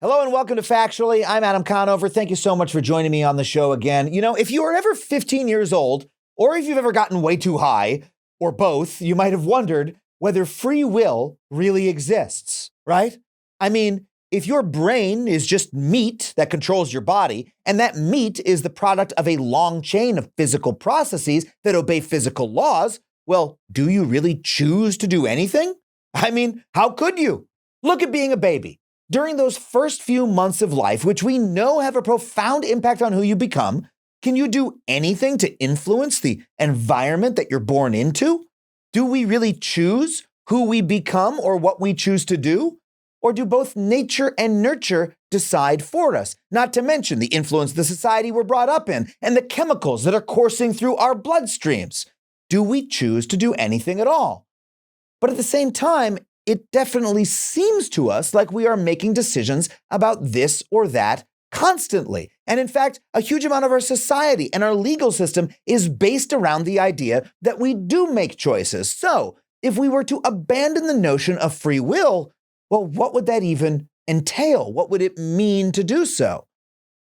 Hello and welcome to Factually. I'm Adam Conover. Thank you so much for joining me on the show again. You know, if you are ever 15 years old, or if you've ever gotten way too high, or both, you might have wondered whether free will really exists, right? I mean, if your brain is just meat that controls your body, and that meat is the product of a long chain of physical processes that obey physical laws, well, do you really choose to do anything? I mean, how could you? Look at being a baby. During those first few months of life, which we know have a profound impact on who you become, can you do anything to influence the environment that you're born into? Do we really choose who we become or what we choose to do? Or do both nature and nurture decide for us? Not to mention the influence of the society we're brought up in and the chemicals that are coursing through our bloodstreams. Do we choose to do anything at all? But at the same time, it definitely seems to us like we are making decisions about this or that constantly. And in fact, a huge amount of our society and our legal system is based around the idea that we do make choices. So if we were to abandon the notion of free will, well, what would that even entail? What would it mean to do so?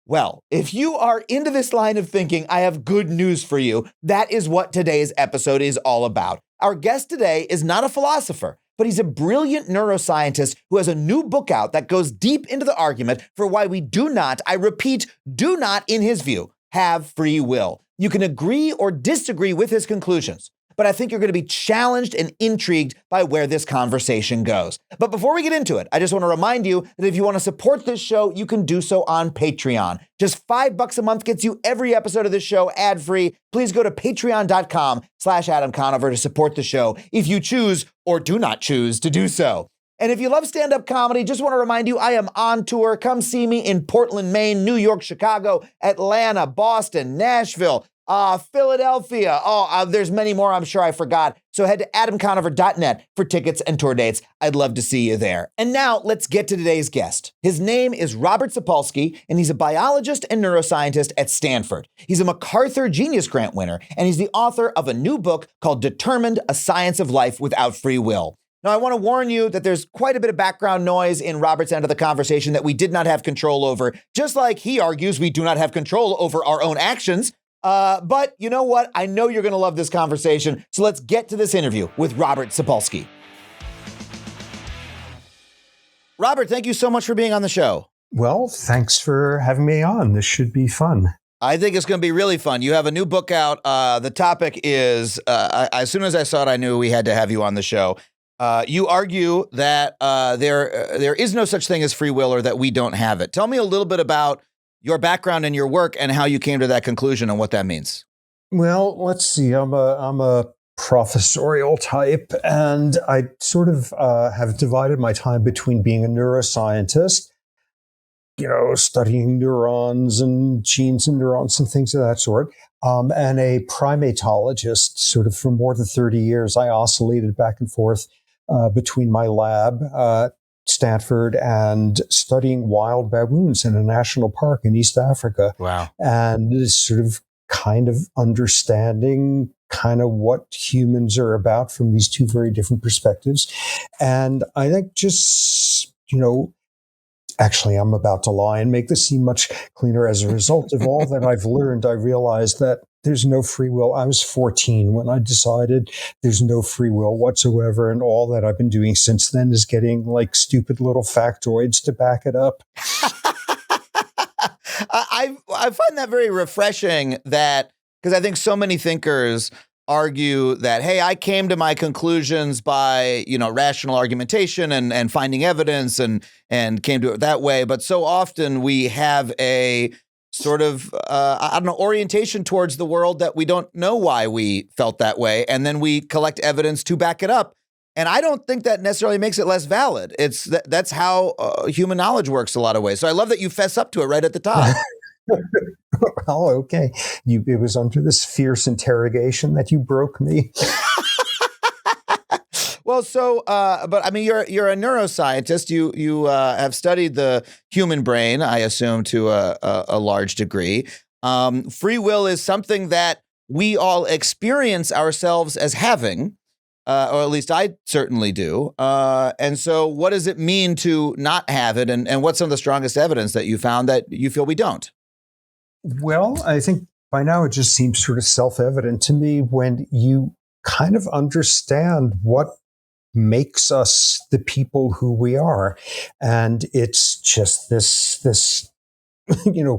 Well, if you are into this line of thinking, I have good news for you. That is what today's episode is all about. Our guest today is not a philosopher, but he's a brilliant neuroscientist who has a new book out that goes deep into the argument for why we do not, I repeat, do not, in his view, have free will. You can agree or disagree with his conclusions, but I think you're going to be challenged and intrigued by where this conversation goes. But before we get into it, I just want to remind you that if you want to support this show, you can do so on Patreon. Just $5 a month gets you every episode of this show ad-free. Please go to patreon.com/Adam Conover to support the show if you choose or do not choose to do so. And if you love stand-up comedy, just want to remind you, I am on tour. Come see me in Portland, Maine, New York, Chicago, Atlanta, Boston, Nashville, Philadelphia. There's many more I'm sure I forgot. So head to adamconover.net for tickets and tour dates. I'd love to see you there. And now let's get to today's guest. His name is Robert Sapolsky, and he's a biologist and neuroscientist at Stanford. He's a MacArthur Genius Grant winner, and he's the author of a new book called Determined: A Science of Life Without Free Will. Now, I want to warn you that there's quite a bit of background noise in Robert's end of the conversation that we did not have control over, just like he argues we do not have control over our own actions. But you know what? I know you're going to love this conversation. So let's get to this interview with Robert Sapolsky. Robert, thank you so much for being on the show. Well, thanks for having me on. This should be fun. I think it's going to be really fun. You have a new book out. The topic is, as soon as I saw it, I knew we had to have you on the show. You argue that there is no such thing as free will, or that we don't have it. Tell me a little bit about your background and your work and how you came to that conclusion and what that means. Well, let's see. I'm a professorial type, and I sort of have divided my time between being a neuroscientist, studying neurons and genes and neurons and things of that sort, and a primatologist. Sort of for more than 30 years, I oscillated back and forth between my lab, Stanford, and studying wild baboons in a national park in East Africa. Wow. And sort of kind of understanding kind of what humans are about from these two very different perspectives. And I think just, actually, I'm about to lie and make this seem much cleaner. As a result of all that I've learned, I realized that there's no free will. I was 14 when I decided there's no free will whatsoever. And all that I've been doing since then is getting like stupid little factoids to back it up. I find that very refreshing, that because I think so many thinkers argue that, hey, I came to my conclusions by, rational argumentation and finding evidence and came to it that way. But so often we have a sort of, orientation towards the world that we don't know why we felt that way. And then we collect evidence to back it up. And I don't think that necessarily makes it less valid. That's how human knowledge works a lot of ways. So I love that you fess up to it right at the top. Oh, okay. It was under this fierce interrogation that you broke me. Well, so, but I mean, you're a neuroscientist. You have studied the human brain, I assume, to a large degree. Free will is something that we all experience ourselves as having. or at least I certainly do. And so what does it mean to not have it? And what's some of the strongest evidence that you found that you feel we don't? Well, I think by now it just seems sort of self-evident to me when you kind of understand what makes us the people who we are. And it's just this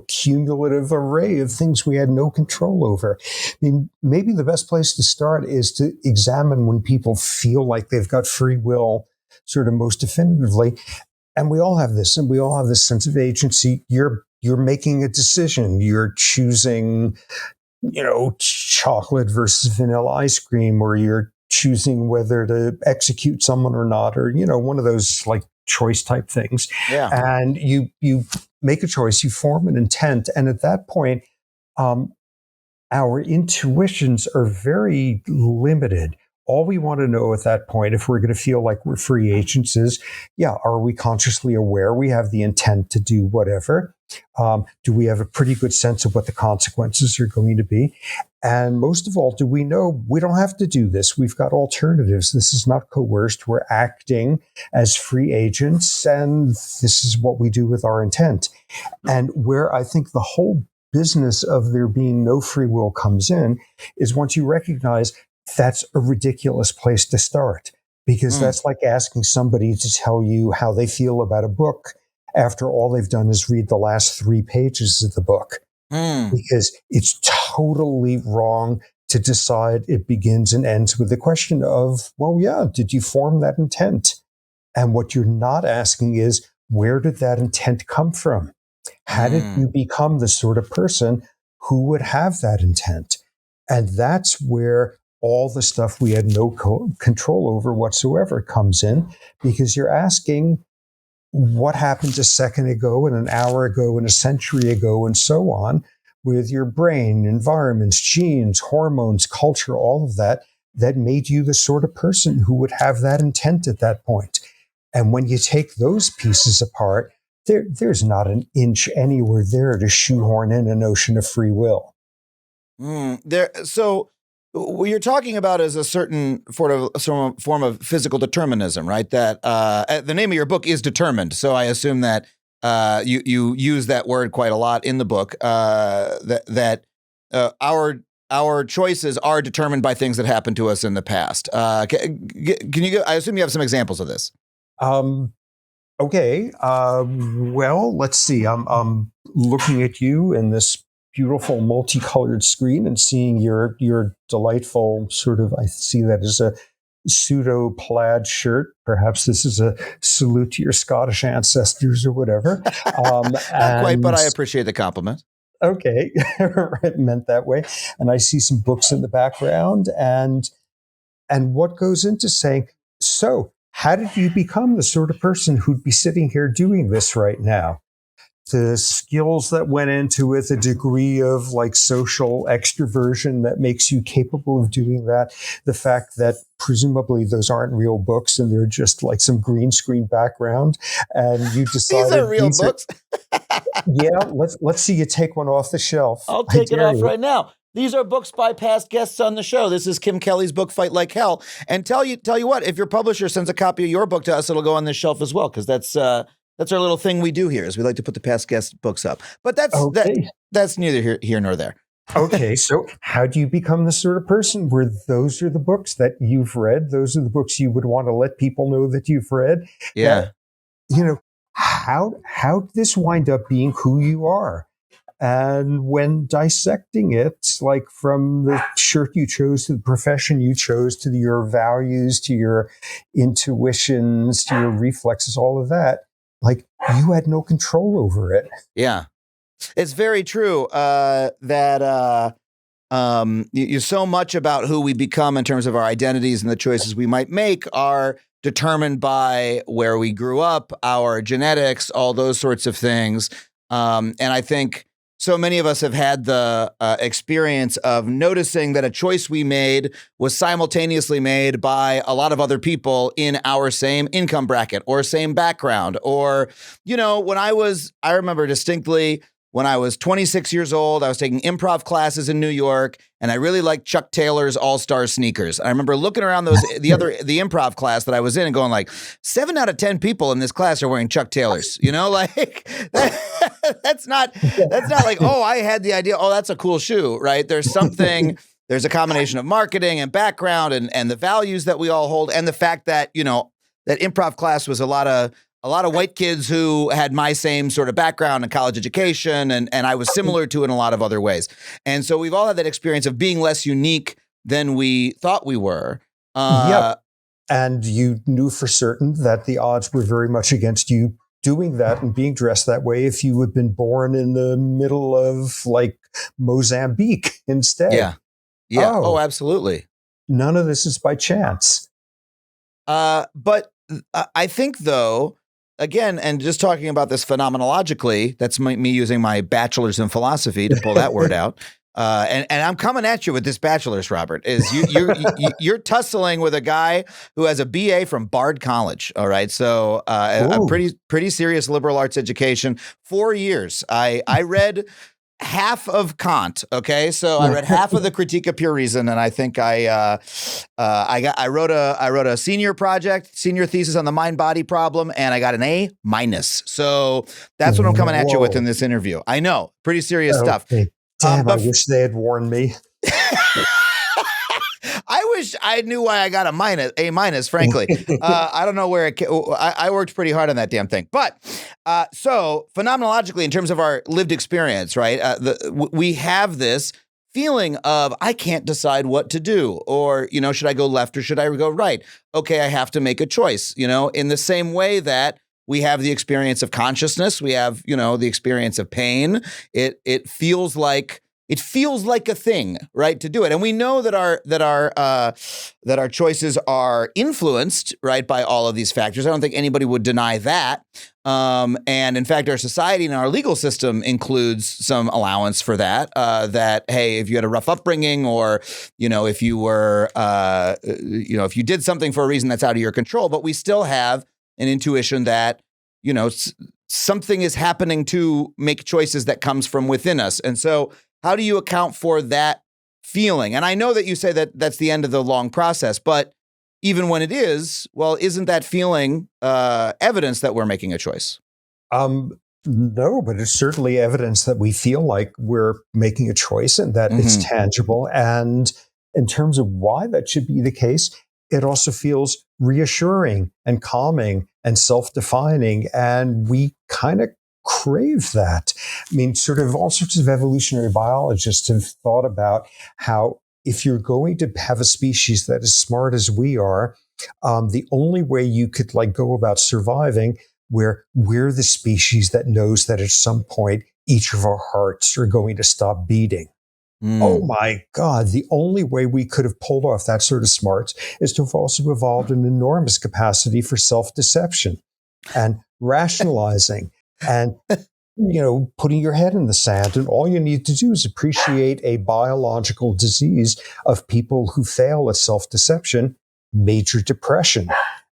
cumulative array of things we had no control over. I mean, maybe the best place to start is to examine when people feel like they've got free will sort of most definitively. And we all have this, and we all have this sense of agency. You're making a decision. You're choosing, chocolate versus vanilla ice cream, or you're choosing whether to execute someone or not, or, one of those like choice type things. Yeah. And you make a choice, you form an intent. And at that point, our intuitions are very limited. All we want to know at that point, if we're going to feel like we're free agents, is, are we consciously aware we have the intent to do whatever? Do we have a pretty good sense of what the consequences are going to be? And most of all, do we know we don't have to do this? We've got alternatives. This is not coerced. We're acting as free agents, and this is what we do with our intent. And where I think the whole business of there being no free will comes in is once you recognize that's a ridiculous place to start, because that's like asking somebody to tell you how they feel about a book after all they've done is read the last 3 pages of the book. Because it's totally wrong to decide it begins and ends with the question of, did you form that intent? And what you're not asking is, where did that intent come from? How did you become the sort of person who would have that intent? And that's where all the stuff we had no control over whatsoever comes in, because you're asking what happened a second ago and an hour ago and a century ago and so on with your brain, environments, genes, hormones, culture, all of that made you the sort of person who would have that intent at that point. And when you take those pieces apart, there's not an inch anywhere there to shoehorn in a notion of free will. So what you're talking about is a certain form of physical determinism, right? That the name of your book is Determined. So I assume that you use that word quite a lot in the book. That our choices are determined by things that happened to us in the past. Can you? I assume you have some examples of this. Okay. Well, let's see. I'm looking at you in this beautiful multicolored screen and seeing your delightful sort of, I see that as a pseudo plaid shirt. Perhaps this is a salute to your Scottish ancestors or whatever. Not quite, but I appreciate the compliment. Okay, it meant that way. And I see some books in the background, and what goes into saying, so how did you become the sort of person who'd be sitting here doing this right now? The skills that went into it, the degree of like social extroversion that makes you capable of doing that, the fact that presumably those aren't real books and they're just like some green screen background, and you decided these are real books. Let's see you take one off the shelf. I'll take it off right now. These are books by past guests on the show. This is Kim Kelly's book, Fight Like Hell. And tell you what, if your publisher sends a copy of your book to us, it'll go on this shelf as well, because that's our little thing we do here, is we like to put the past guest books up. But that's neither here nor there. Okay, so how do you become the sort of person where those are the books that you've read? Those are the books you would want to let people know that you've read? Yeah. How did this wind up being who you are? And when dissecting it, like from the shirt you chose to the profession you chose to your values, to your intuitions, to your reflexes, all of that, like you had no control over it. Yeah. It's very true that you so much about who we become in terms of our identities and the choices we might make are determined by where we grew up, our genetics, all those sorts of things. And I think so many of us have had the experience of noticing that a choice we made was simultaneously made by a lot of other people in our same income bracket or same background. Or, when I remember distinctly when I was 26 years old. I was taking improv classes in New York, and I really liked Chuck Taylor's All-Star sneakers. I remember looking around the improv class that I was in and going like, 7 out of 10 people in this class are wearing Chuck Taylors. Like that's not like, oh, I had the idea. Oh, that's a cool shoe, right? There's a combination of marketing and background and the values that we all hold, and the fact that, that improv class was a lot of white kids who had my same sort of background and college education, and I was similar to in a lot of other ways. And so we've all had that experience of being less unique than we thought we were. Yep. And you knew for certain that the odds were very much against you doing that and being dressed that way if you had been born in the middle of like Mozambique instead. Yeah. Yeah. Oh, absolutely. None of this is by chance. But I think, though, again, and just talking about this phenomenologically, that's me using my bachelor's in philosophy to pull that word out. And I'm coming at you with this bachelor's, Robert, is you're tussling with a guy who has a BA from Bard College. All right. So a pretty serious liberal arts education, 4 years. I read half of Kant. Okay. So I read half of the Critique of Pure Reason. And I think I wrote a senior thesis on the mind body problem, and I got an A-. So that's what I'm coming at you with in this interview. I know, pretty serious stuff. Damn, I wish they had warned me. I wish I knew why I got A-, frankly. I don't know where it came. I worked pretty hard on that damn thing. But so phenomenologically, in terms of our lived experience, right, we have this feeling of, I can't decide what to do, or, should I go left or should I go right? Okay, I have to make a choice, in the same way that we have the experience of consciousness. We have, the experience of pain. It feels like a thing, right, to do it. And we know that our choices are influenced, right, by all of these factors. I don't think anybody would deny that. And in fact, our society and our legal system includes some allowance for that. That, hey, if you had a rough upbringing, or if you were, if you did something for a reason that's out of your control, but we still have an intuition that something is happening to make choices that comes from within us. And so, how do you account for that feeling? And I know that you say that that's the end of the long process, but even when it is, well, isn't that feeling evidence that we're making a choice? No, but it's certainly evidence that we feel like we're making a choice and that it's tangible. And in terms of why that should be the case, it also feels reassuring and calming and self-defining. And we kind of crave that. I mean, sort of all sorts of evolutionary biologists have thought about how if you're going to have a species that is smart as we are, the only way you could go about surviving, where we're the species that knows that at some point each of our hearts are going to stop beating. Oh my God, the only way we could have pulled off that sort of smarts is to have also evolved an enormous capacity for self-deception and rationalizing. And, putting your head in the sand, and all you need to do is appreciate a biological disease of people who fail at self-deception, major depression.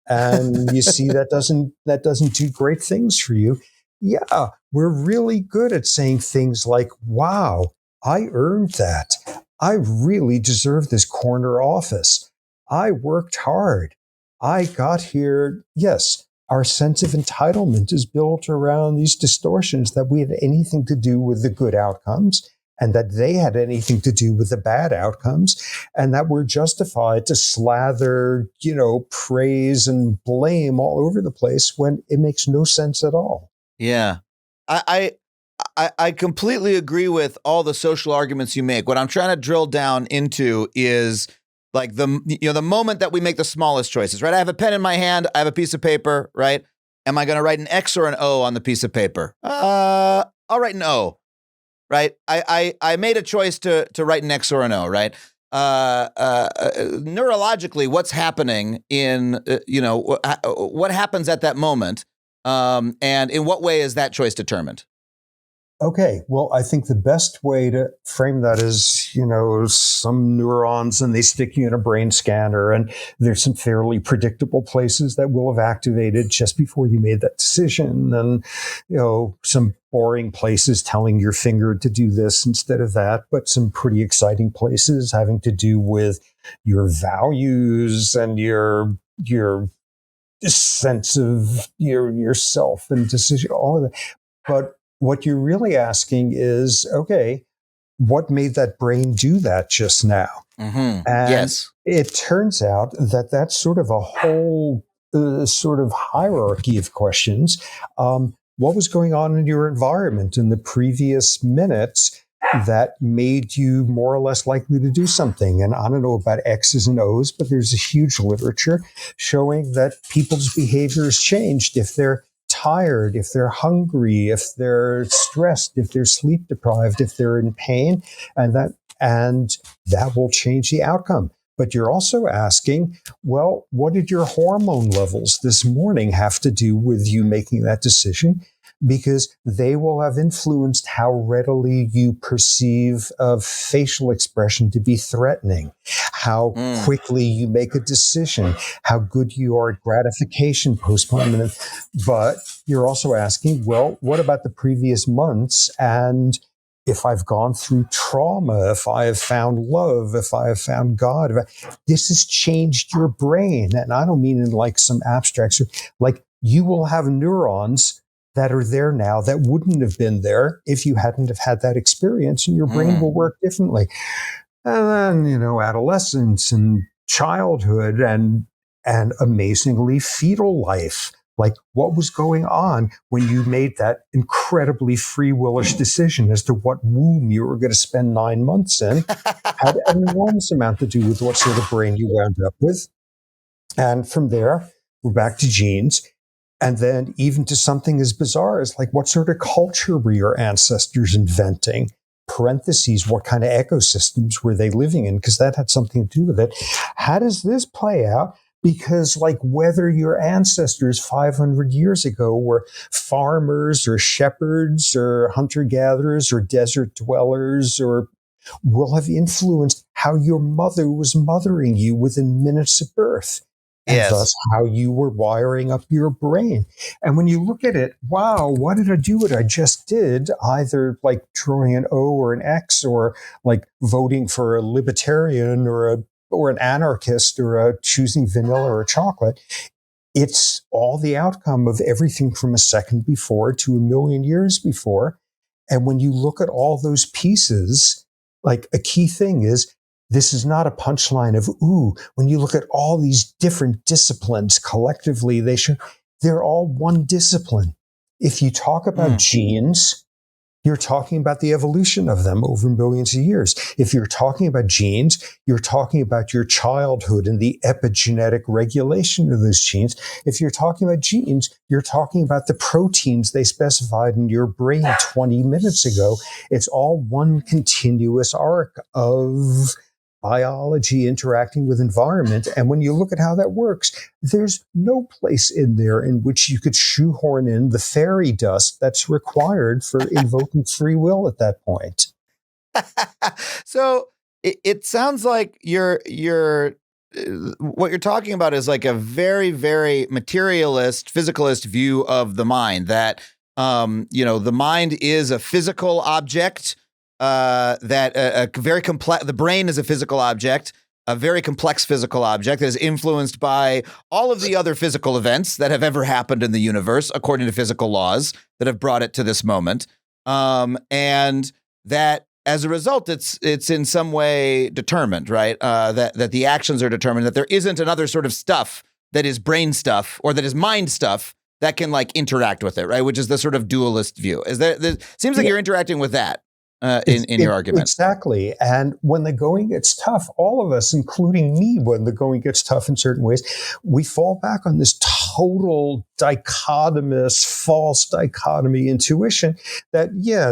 And you see that doesn't do great things for you. Yeah, we're really good at saying things like, wow, I earned that. I really deserve this corner office. I worked hard. I got here. Yes. Our sense of entitlement is built around these distortions that we had anything to do with the good outcomes, and that they had anything to do with the bad outcomes, and that we're justified to slather, praise and blame all over the place when it makes no sense at all. Yeah. I completely agree with all the social arguments you make. What I'm trying to drill down into is like the moment that we make the smallest choices, right? I have a pen in my hand. I have a piece of paper, right? Am I going to write an X or an O on the piece of paper? I'll write an O, right? I made a choice to write an X or an O, right? Neurologically, what's happening in, what happens at that moment? And in what way is that choice determined? Okay, well, I think the best way to frame that is, some neurons and they stick you in a brain scanner, and there's some fairly predictable places that will have activated just before you made that decision, and, some boring places telling your finger to do this instead of that, but some pretty exciting places having to do with your values and your sense of yourself and decision, all of that. But what you're really asking is, okay, what made that brain do that just now? Mm-hmm. And Yes. it turns out that that's sort of a whole sort of hierarchy of questions. What was going on in your environment in the previous minutes that made you more or less likely to do something? And I don't know about X's and O's, but there's a huge literature showing that people's behaviors changed if they're tired, if they're hungry, if they're stressed, if they're sleep deprived, if they're in pain, and that will change the outcome. But you're also asking, well, what did your hormone levels this morning have to do with you making that decision? Because they will have influenced how readily you perceive a facial expression to be threatening, how quickly you make a decision, how good you are at gratification postponement. But you're also asking, well, what about the previous months? And if I've gone through trauma, if I have found love, if I have found God, this has changed your brain. And I don't mean in like some abstract, like you will have neurons that are there now that wouldn't have been there if you hadn't have had that experience, and your brain will work differently. And then, adolescence and childhood and amazingly fetal life. Like what was going on when you made that incredibly free willish decision as to what womb you were going to spend 9 months in had an enormous amount to do with what sort of brain you wound up with. And from there, we're back to genes. And then even to something as bizarre as like what sort of culture were your ancestors inventing? Parentheses, what kind of ecosystems were they living in? Because that had something to do with it. How does this play out? Because like whether your ancestors 500 years ago were farmers or shepherds or hunter-gatherers or desert dwellers or will have influenced how your mother was mothering you within minutes of birth. And thus how you were wiring up your brain. And when you look at it, wow, why did I do what I just did? Either like drawing an O or an X or like voting for a libertarian or an anarchist or choosing vanilla or chocolate. It's all the outcome of everything from a second before to a million years before. And when you look at all those pieces, like a key thing is, this is not a punchline of, ooh, when you look at all these different disciplines collectively, they're all one discipline. If you talk about genes, you're talking about the evolution of them over millions of years. If you're talking about genes, you're talking about your childhood and the epigenetic regulation of those genes. If you're talking about genes, you're talking about the proteins they specified in your brain 20 minutes ago. It's all one continuous arc of biology interacting with environment. And when you look at how that works, there's no place in there in which you could shoehorn in the fairy dust that's required for invoking free will at that point. So it sounds like what you're talking about is like a very, very materialist, physicalist view of the mind, that, the mind is a physical object. The brain is a physical object, a very complex physical object that is influenced by all of the other physical events that have ever happened in the universe, according to physical laws that have brought it to this moment. And that as a result, it's in some way determined, right? That the actions are determined, that there isn't another sort of stuff that is brain stuff or that is mind stuff that can like interact with it, right? Which is the sort of dualist view. Seems like you're interacting with that. In your argument. Exactly. And when the going gets tough, all of us, including me, when the going gets tough in certain ways, we fall back on this total dichotomous, false dichotomy intuition that,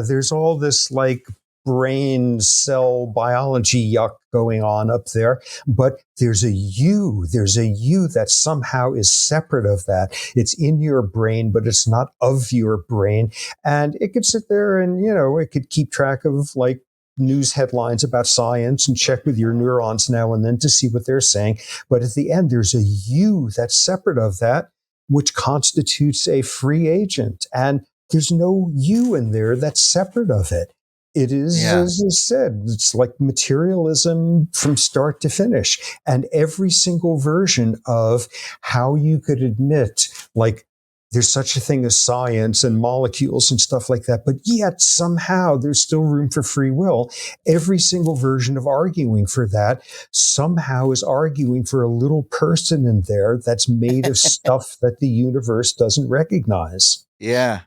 there's all this like brain cell biology yuck going on up there, but there's a you that somehow is separate of that. It's in your brain, but it's not of your brain. And it could sit there and, it could keep track of like news headlines about science and check with your neurons now and then to see what they're saying. But at the end, there's a you that's separate of that, which constitutes a free agent. And there's no you in there that's separate of it. It is, as I said, it's like materialism from start to finish. And every single version of how you could admit, like, there's such a thing as science and molecules and stuff like that, but yet somehow there's still room for free will. Every single version of arguing for that somehow is arguing for a little person in there that's made of stuff that the universe doesn't recognize. Yeah.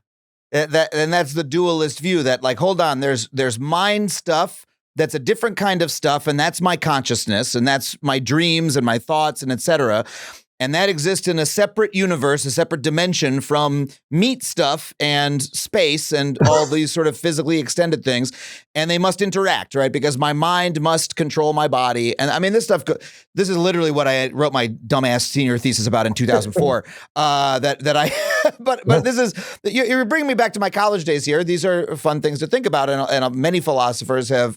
And that's the dualist view that, like, hold on, there's mind stuff that's a different kind of stuff, and that's my consciousness, and that's my dreams and my thoughts and etc. And that exists in a separate universe, a separate dimension from meat stuff and space and all these sort of physically extended things. And they must interact, right? Because my mind must control my body. And I mean, this is literally what I wrote my dumbass senior thesis about in 2004. But this is, you're bringing me back to my college days here. These are fun things to think about. And many philosophers have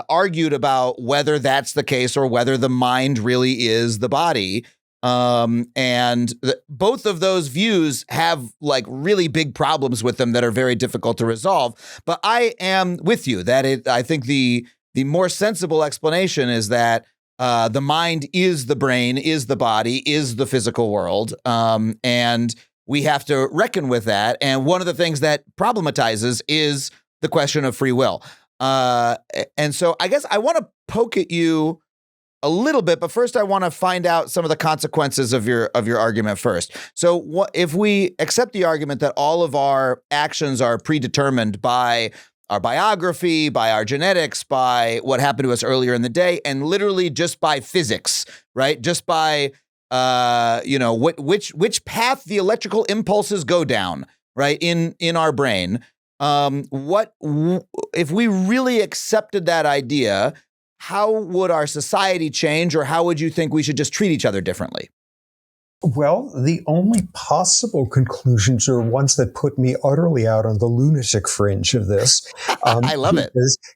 argued about whether that's the case or whether the mind really is the body. Both of those views have like really big problems with them that are very difficult to resolve. But I am with you that I think the more sensible explanation is that the mind is the brain, is the body, is the physical world. And we have to reckon with that. And one of the things that problematizes is the question of free will. And so I guess I want to poke at you a little bit, but first I want to find out some of the consequences of your argument first. So what if we accept the argument that all of our actions are predetermined by our biography, by our genetics, by what happened to us earlier in the day, and literally just by physics, right? Just by which path the electrical impulses go down, right, in our brain. If we really accepted that idea, how would our society change, or how would you think we should just treat each other differently? Well, the only possible conclusions are ones that put me utterly out on the lunatic fringe of this. I love it.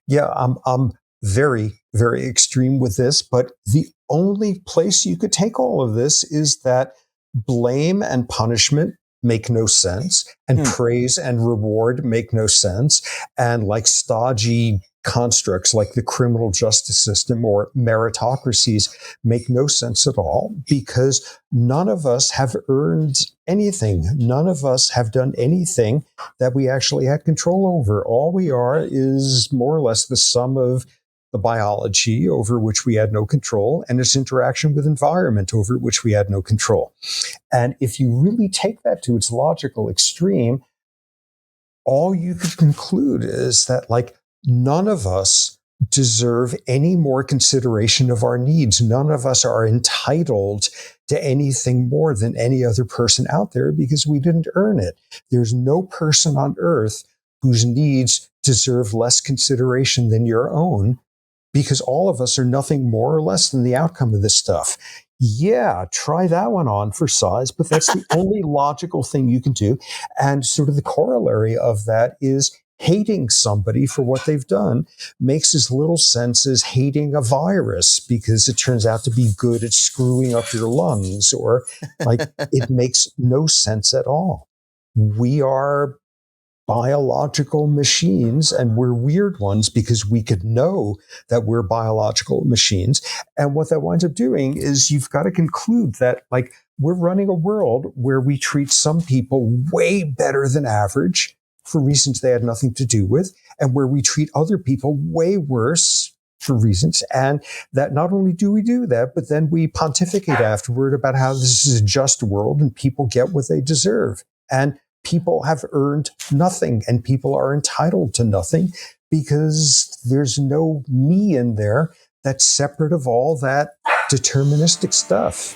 Yeah, I'm very, very extreme with this, but the only place you could take all of this is that blame and punishment make no sense, and praise and reward make no sense, and like stodgy constructs like the criminal justice system or meritocracies make no sense at all, because none of us have earned anything. None of us have done anything that we actually had control over. All we are is more or less the sum of the biology over which we had no control, and its interaction with environment over which we had no control. And if you really take that to its logical extreme, all you could conclude is that, like, none of us deserve any more consideration of our needs. None of us are entitled to anything more than any other person out there because we didn't earn it. There's no person on earth whose needs deserve less consideration than your own, because all of us are nothing more or less than the outcome of this stuff. Yeah, try that one on for size, but that's the only logical thing you can do. And sort of the corollary of that is hating somebody for what they've done makes as little sense as hating a virus because it turns out to be good at screwing up your lungs, or like it makes no sense at all. We are biological machines, and we're weird ones because we could know that we're biological machines. And what that winds up doing is you've got to conclude that, like, we're running a world where we treat some people way better than average for reasons they had nothing to do with, and where we treat other people way worse for reasons. And that not only do we do that, but then we pontificate afterward about how this is a just world and people get what they deserve. And people have earned nothing, and people are entitled to nothing because there's no me in there that's separate of all that deterministic stuff.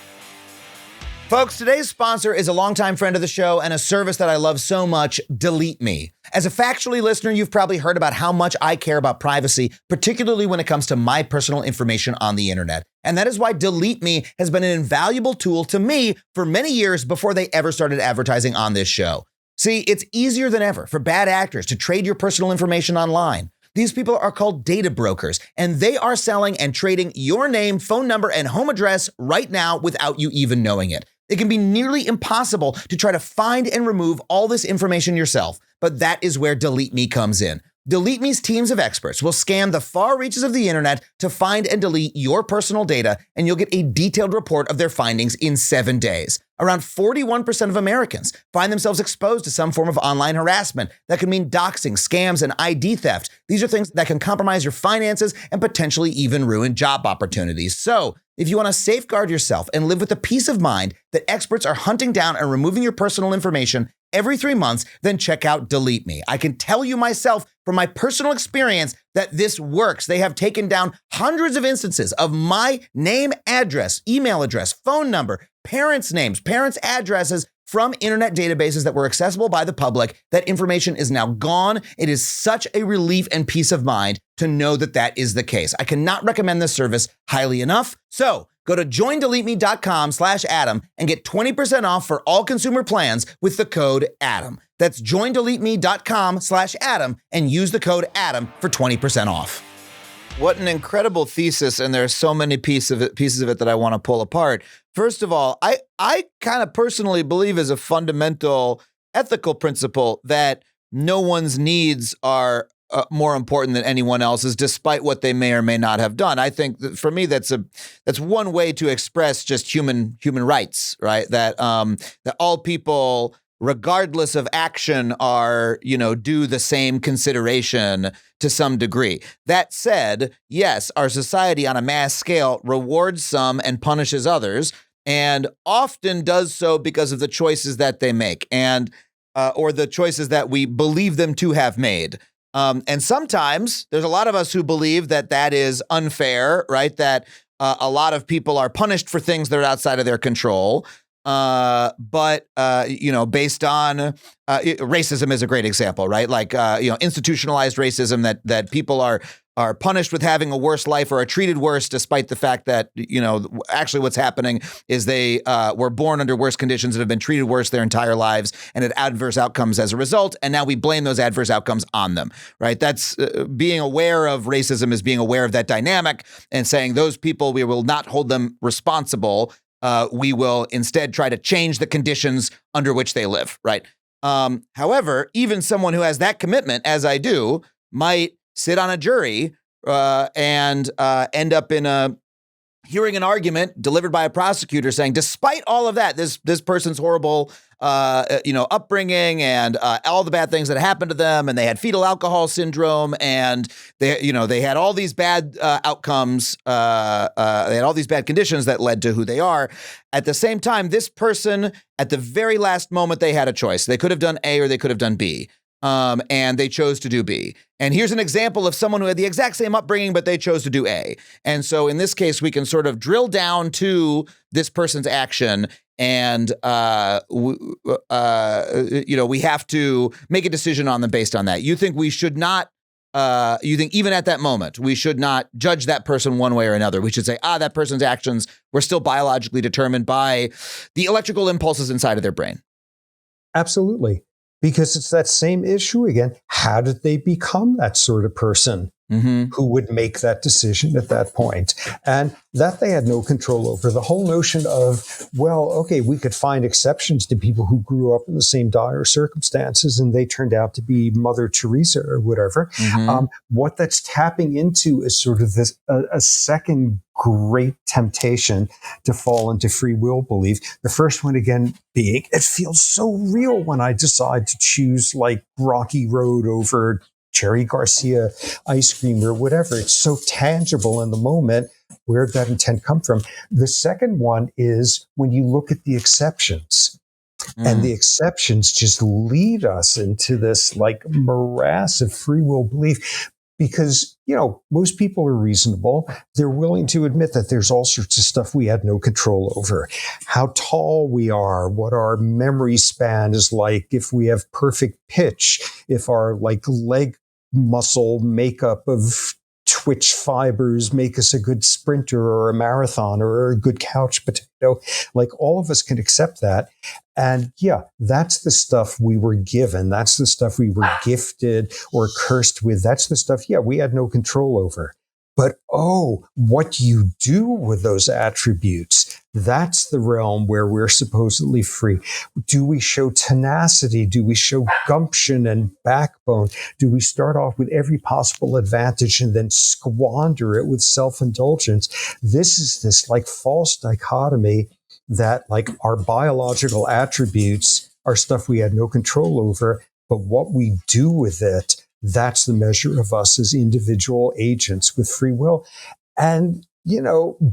Folks, today's sponsor is a longtime friend of the show and a service that I love so much, Delete Me. As a Factually listener, you've probably heard about how much I care about privacy, particularly when it comes to my personal information on the internet. And that is why Delete Me has been an invaluable tool to me for many years before they ever started advertising on this show. See, it's easier than ever for bad actors to trade your personal information online. These people are called data brokers, and they are selling and trading your name, phone number, and home address right now without you even knowing it. It can be nearly impossible to try to find and remove all this information yourself, but that is where Delete Me comes in. Delete Me's teams of experts will scan the far reaches of the internet to find and delete your personal data, and you'll get a detailed report of their findings in 7 days. Around 41% of Americans find themselves exposed to some form of online harassment. That could mean doxing, scams, and ID theft. These are things that can compromise your finances and potentially even ruin job opportunities. So, if you want to safeguard yourself and live with the peace of mind that experts are hunting down and removing your personal information every 3 months, then check out Delete Me. I can tell you myself from my personal experience that this works. They have taken down hundreds of instances of my name, address, email address, phone number, parents' names, parents' addresses from internet databases that were accessible by the public. That information is now gone. It is such a relief and peace of mind to know that that is the case. I cannot recommend this service highly enough. So go to joindeleteme.com/Adam and get 20% off for all consumer plans with the code Adam. That's joindeleteme.com/Adam and use the code Adam for 20% off. What an incredible thesis, and there's so many pieces of it that I want to pull apart. First of all, I kind of personally believe as a fundamental ethical principle that no one's needs are more important than anyone else's, despite what they may or may not have done. I think that for me, that's one way to express just human rights, right? That all people, regardless of action, are, due the same consideration to some degree. That said, yes, our society on a mass scale rewards some and punishes others, and often does so because of the choices that they make and or the choices that we believe them to have made. And sometimes there's a lot of us who believe that that is unfair, right? That a lot of people are punished for things that are outside of their control. But based on racism is a great example, right? Like, institutionalized racism that people are punished with having a worse life or are treated worse, despite the fact that, actually what's happening is they were born under worse conditions and have been treated worse their entire lives and had adverse outcomes as a result. And now we blame those adverse outcomes on them, right? That's being aware of racism is being aware of that dynamic and saying those people, we will not hold them responsible. We will instead try to change the conditions under which they live, right? However, even someone who has that commitment, as I do, might sit on a jury and end up in hearing an argument delivered by a prosecutor saying, despite all of that, this person's horrible, upbringing and all the bad things that happened to them, and they had fetal alcohol syndrome, and they had all these bad outcomes, they had all these bad conditions that led to who they are. At the same time, this person, at the very last moment, they had a choice. They could have done A or they could have done B. And they chose to do B. And here's an example of someone who had the exact same upbringing, but they chose to do A. And so in this case, we can sort of drill down to this person's action, and we have to make a decision on them based on that. You think we should not? You think even at that moment, we should not judge that person one way or another? We should say, that person's actions were still biologically determined by the electrical impulses inside of their brain. Absolutely. Because it's that same issue again. How did they become that sort of person who would make that decision at that point? And that they had no control over. The whole notion of, we could find exceptions to people who grew up in the same dire circumstances and they turned out to be Mother Teresa or whatever. What that's tapping into is sort of this a second great temptation to fall into free will belief. The first one, again, being, it feels so real when I decide to choose like Rocky Road over Cherry Garcia ice cream or whatever. It's so tangible in the moment. Where did that intent come from? The second one is when you look at the exceptions. And the exceptions just lead us into this like morass of free will belief. because, most people are reasonable. They're willing to admit that there's all sorts of stuff we had no control over. How tall we are, what our memory span is like, if we have perfect pitch, if our leg muscle makeup of twitch fibers make us a good sprinter or a marathoner or a good couch potato. All of us can accept that. And yeah, that's the stuff we were given. That's the stuff we were gifted or cursed with. That's the stuff, we had no control over. But what you do with those attributes, that's the realm where we're supposedly free. Do we show tenacity? Do we show gumption and backbone? Do we start off with every possible advantage and then squander it with self-indulgence? This is this false dichotomy that our biological attributes are stuff we had no control over, but what we do with it, that's the measure of us as individual agents with free will. And,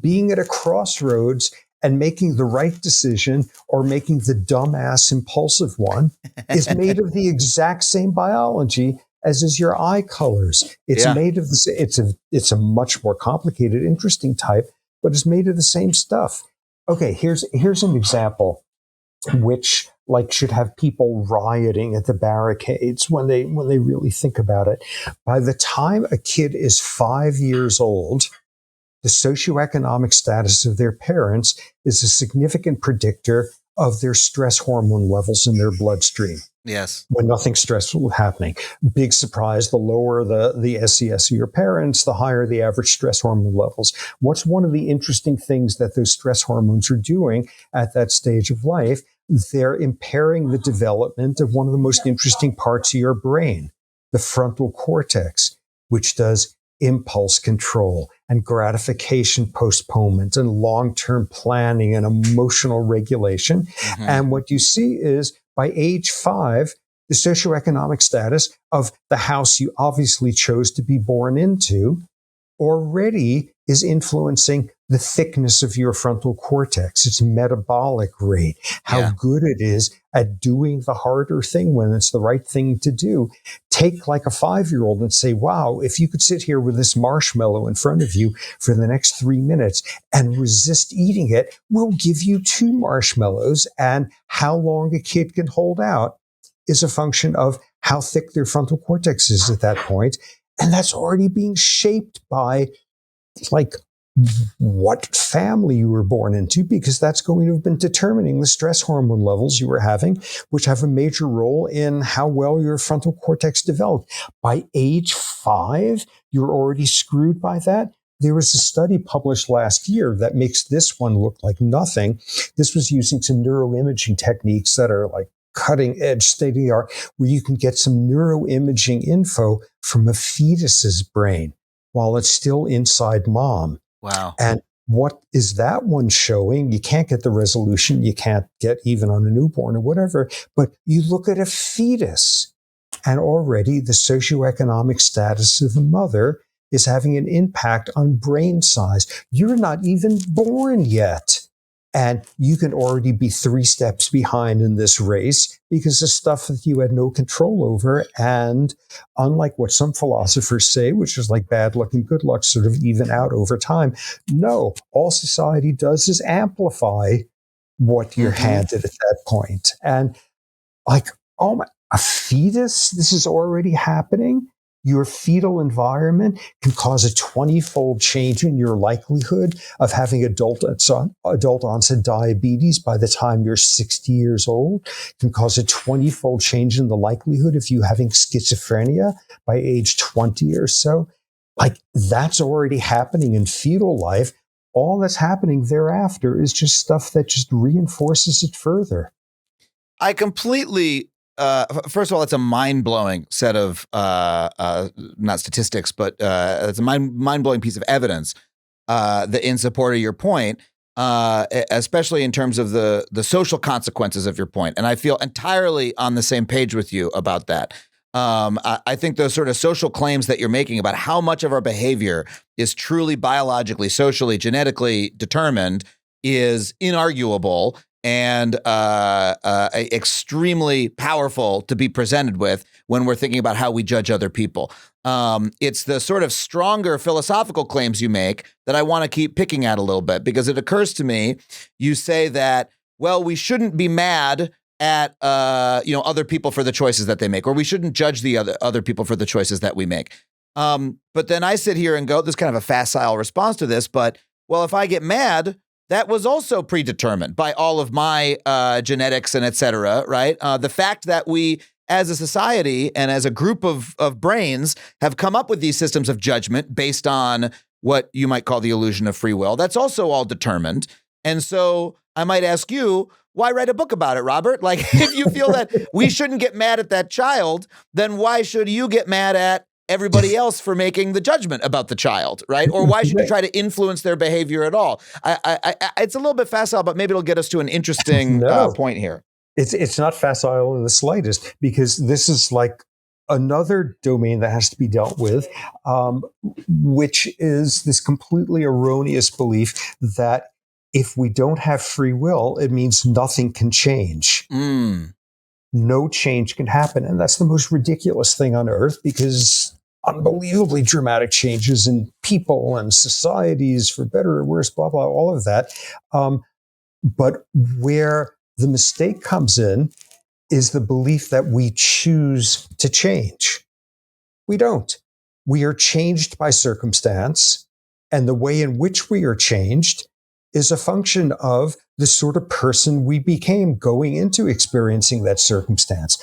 being at a crossroads and making the right decision or making the dumbass impulsive one is made of the exact same biology as is your eye colors. It's made of this. It's a much more complicated, interesting type, but it's made of the same stuff. Okay, here's an example which should have people rioting at the barricades when they really think about it. By the time a kid is 5 years old, the socioeconomic status of their parents is a significant predictor of their stress hormone levels in their bloodstream. Yes. When nothing stressful is happening. Big surprise, the lower the SES of your parents, the higher the average stress hormone levels. What's one of the interesting things that those stress hormones are doing at that stage of life? They're impairing the development of one of the most interesting parts of your brain, the frontal cortex, which does impulse control and gratification postponement and long-term planning and emotional regulation. Mm-hmm. And what you see is by age 5, the socioeconomic status of the house you obviously chose to be born into already is influencing the thickness of your frontal cortex, its metabolic rate, how good it is at doing the harder thing when it's the right thing to do. Take a 5-year-old and say, wow, if you could sit here with this marshmallow in front of you for the next 3 minutes and resist eating it, we'll give you 2 marshmallows. And how long a kid can hold out is a function of how thick their frontal cortex is at that point. And that's already being shaped by what family you were born into, because that's going to have been determining the stress hormone levels you were having, which have a major role in how well your frontal cortex developed. By age 5, you're already screwed by that. There was a study published last year that makes this one look like nothing. This was using some neuroimaging techniques that are cutting edge, state of the art, where you can get some neuroimaging info from a fetus's brain while it's still inside mom. Wow. And what is that one showing? You can't get the resolution you can't get even on a newborn or whatever, but you look at a fetus and already the socioeconomic status of the mother is having an impact on brain size. You're not even born yet. And you can already be 3 steps behind in this race because of stuff that you had no control over. And unlike what some philosophers say, which is bad luck and good luck sort of even out over time, no, all society does is amplify what you're handed at that point. And a fetus, this is already happening. Your fetal environment can cause a 20-fold change in your likelihood of having adult onset diabetes by the time you're 60 years old. It can cause a 20-fold change in the likelihood of you having schizophrenia by age 20 or so. That's already happening in fetal life. All that's happening thereafter is just stuff that just reinforces it further. I completely first of all, it's a mind-blowing set of not statistics, but it's a mind-blowing piece of evidence that in support of your point, especially in terms of the social consequences of your point. And I feel entirely on the same page with you about that. I think those sort of social claims that you're making about how much of our behavior is truly biologically, socially, genetically determined is inarguable and extremely powerful to be presented with when we're thinking about how we judge other people. It's the sort of stronger philosophical claims you make that I want to keep picking at a little bit, because it occurs to me, you say that, well, we shouldn't be mad at other people for the choices that they make, or we shouldn't judge the other people for the choices that we make. But then I sit here and go, this is kind of a facile response to this, but well, if I get mad, that was also predetermined by all of my genetics and et cetera, right? The fact that we as a society and as a group of brains have come up with these systems of judgment based on what you might call the illusion of free will, that's also all determined. And so I might ask you, why write a book about it, Robert? Like, if you feel that we shouldn't get mad at that child, then why should you get mad at everybody else for making the judgment about the child, right? Or why should you try to influence their behavior at all? It's a little bit facile, but maybe it'll get us to an interesting point here. It's not facile in the slightest, because this is like another domain that has to be dealt with, which is this completely erroneous belief that if we don't have free will, it means nothing can change. No change can happen. And that's the most ridiculous thing on earth, because unbelievably dramatic changes in people and societies, for better or worse, blah, blah, all of that. But where the mistake comes in is the belief that we choose to change. We don't. We are changed by circumstance, and the way in which we are changed is a function of the sort of person we became going into experiencing that circumstance.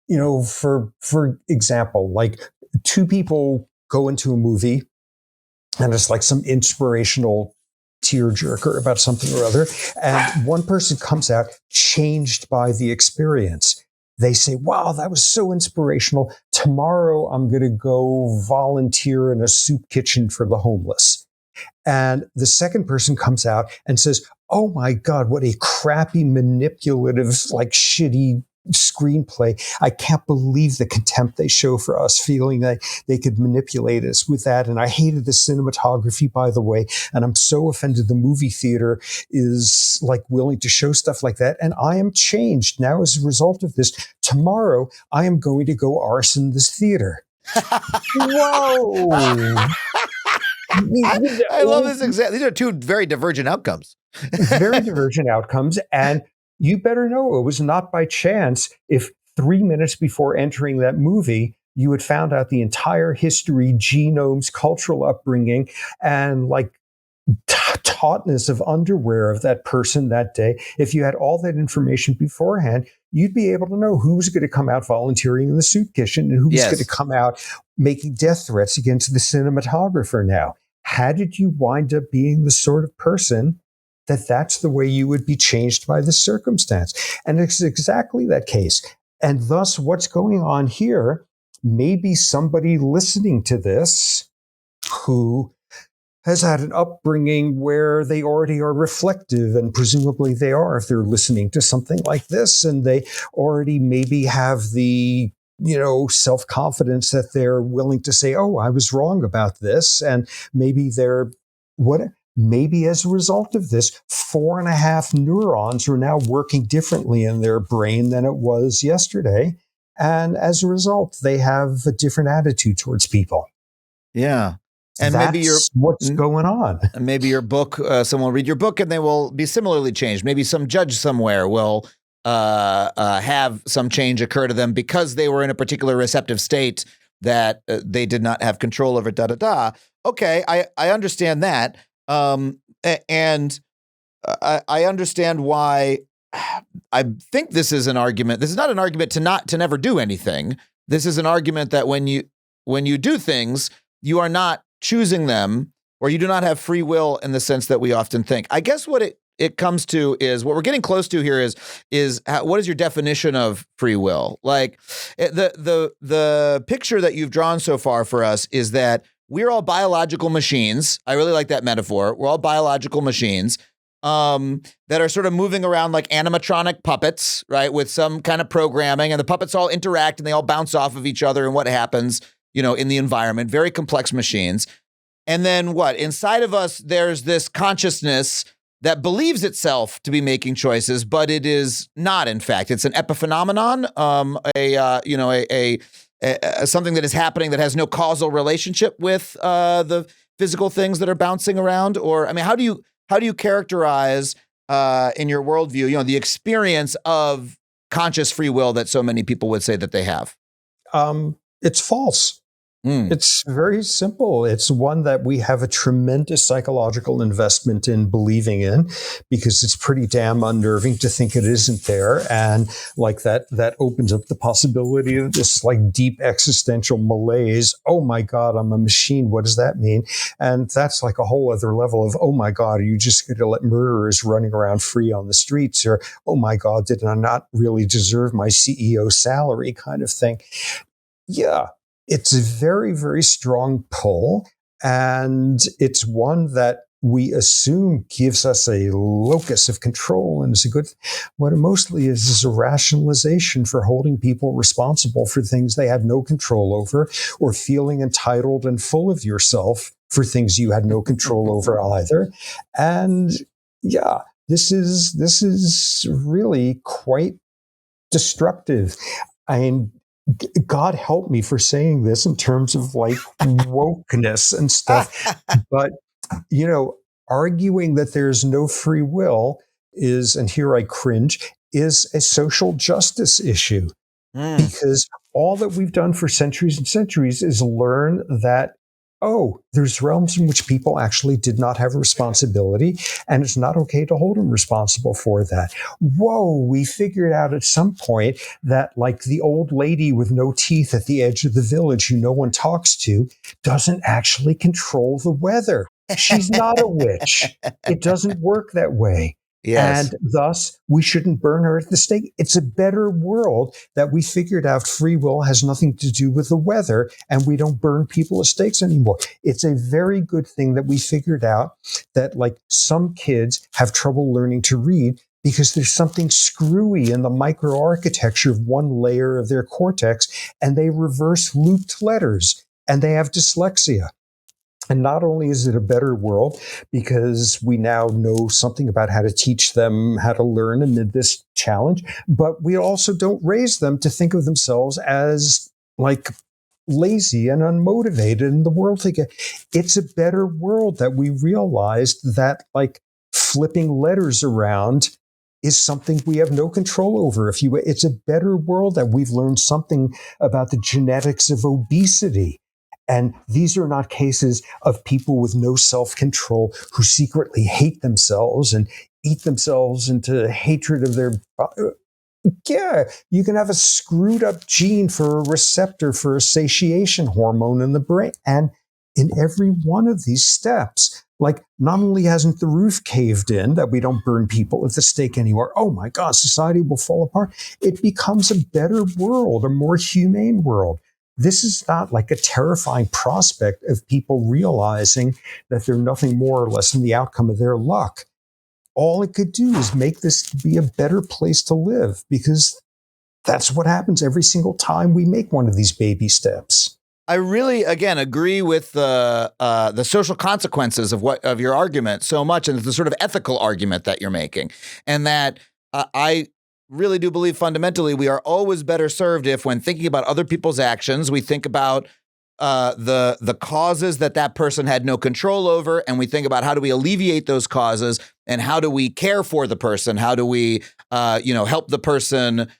You know, for example, like two people go into a movie and it's like some inspirational tearjerker about something or other, and one person comes out changed by the experience. They say, wow, that was so inspirational. Tomorrow I'm going to go volunteer in a soup kitchen for the homeless. And the second person comes out and says, oh my God, what a crappy, manipulative, like shitty screenplay. I can't believe the contempt they show for us, feeling like they could manipulate us with that. And I hated the cinematography, by the way. And I'm so offended the movie theater is like willing to show stuff like that. And I am changed now as a result of this. Tomorrow, I am going to go arson this theater. Whoa. I love this example. These are two very divergent outcomes. Very divergent outcomes. And you better know it was not by chance if 3 minutes before entering that movie, you had found out the entire history, genomes, cultural upbringing, and like tautness of underwear of that person that day. If you had all that information beforehand, you'd be able to know who was going to come out volunteering in the soup kitchen and who was going to come out making death threats against the cinematographer now. How did you wind up being the sort of person that's the way you would be changed by the circumstance? And it's exactly that case. And thus, what's going on here, maybe somebody listening to this who has had an upbringing where they already are reflective, and presumably they are if they're listening to something like this, and they already maybe have the self-confidence that they're willing to say, oh, I was wrong about this. And maybe maybe as a result of this, 4.5 neurons are now working differently in their brain than it was yesterday. And as a result, they have a different attitude towards people. Yeah. And that's maybe what's going on. And maybe your book, someone will read your book and they will be similarly changed. Maybe some judge somewhere will have some change occur to them because they were in a particular receptive state that they did not have control over. Okay, I understand that. And I understand why. I think this is an argument. This is not an argument to never do anything. This is an argument that when you do things, you are not choosing them, or you do not have free will in the sense that we often think. I guess what it comes to is what we're getting close to here is what is your definition of free will? Like the picture that you've drawn so far for us is that we're all biological machines. I really like that metaphor. We're all biological machines that are sort of moving around like animatronic puppets, right? With some kind of programming, and the puppets all interact and they all bounce off of each other and what happens, in the environment, very complex machines. And then what? Inside of us, there's this consciousness that believes itself to be making choices, but it is not, in fact. It's an epiphenomenon, something that is happening that has no causal relationship with the physical things that are bouncing around? Or, I mean, how do you characterize in your worldview, the experience of conscious free will that so many people would say that they have? It's false. It's very simple. It's one that we have a tremendous psychological investment in believing in, because it's pretty damn unnerving to think it isn't there. And like that opens up the possibility of this like deep existential malaise. Oh my God, I'm a machine. What does that mean? And that's like a whole other level of, oh my God, are you just going to let murderers running around free on the streets? Or, oh my God, did I not really deserve my CEO salary kind of thing? Yeah. It's a very, very strong pull, and it's one that we assume gives us a locus of control and is a good. What it mostly is a rationalization for holding people responsible for things they had no control over, or feeling entitled and full of yourself for things you had no control over either. And yeah, this is really quite destructive. I mean, God help me for saying this in terms of like wokeness and stuff. But, arguing that there's no free will is, and here I cringe, is a social justice issue. Because all that we've done for centuries and centuries is learn that, there's realms in which people actually did not have responsibility, and it's not okay to hold them responsible for that. We figured out at some point that like the old lady with no teeth at the edge of the village who no one talks to doesn't actually control the weather. She's not a witch. It doesn't work that way. Yes. And thus, we shouldn't burn her at the stake. It's a better world that we figured out free will has nothing to do with the weather, and we don't burn people at stakes anymore. It's a very good thing that we figured out that like some kids have trouble learning to read because there's something screwy in the microarchitecture of one layer of their cortex, and they reverse looped letters, and they have dyslexia. And not only is it a better world because we now know something about how to teach them how to learn amid this challenge, but we also don't raise them to think of themselves as like lazy and unmotivated in the world. It's a better world that we realized that like flipping letters around is something we have no control over. It's a better world that we've learned something about the genetics of obesity. And these are not cases of people with no self-control who secretly hate themselves and eat themselves into hatred of their body. Yeah, you can have a screwed up gene for a receptor for a satiation hormone in the brain. And in every one of these steps, like not only hasn't the roof caved in that we don't burn people at the stake anymore, oh my God, society will fall apart. It becomes a better world, a more humane world. This is not like a terrifying prospect of people realizing that they're nothing more or less than the outcome of their luck. All it could do is make this be a better place to live, because that's what happens every single time we make one of these baby steps. I really, again, agree with the social consequences of your argument so much, and the sort of ethical argument that you're making, and that I really do believe fundamentally we are always better served if, when thinking about other people's actions, we think about the causes that person had no control over, and we think about how do we alleviate those causes, and how do we care for the person, how do we help the person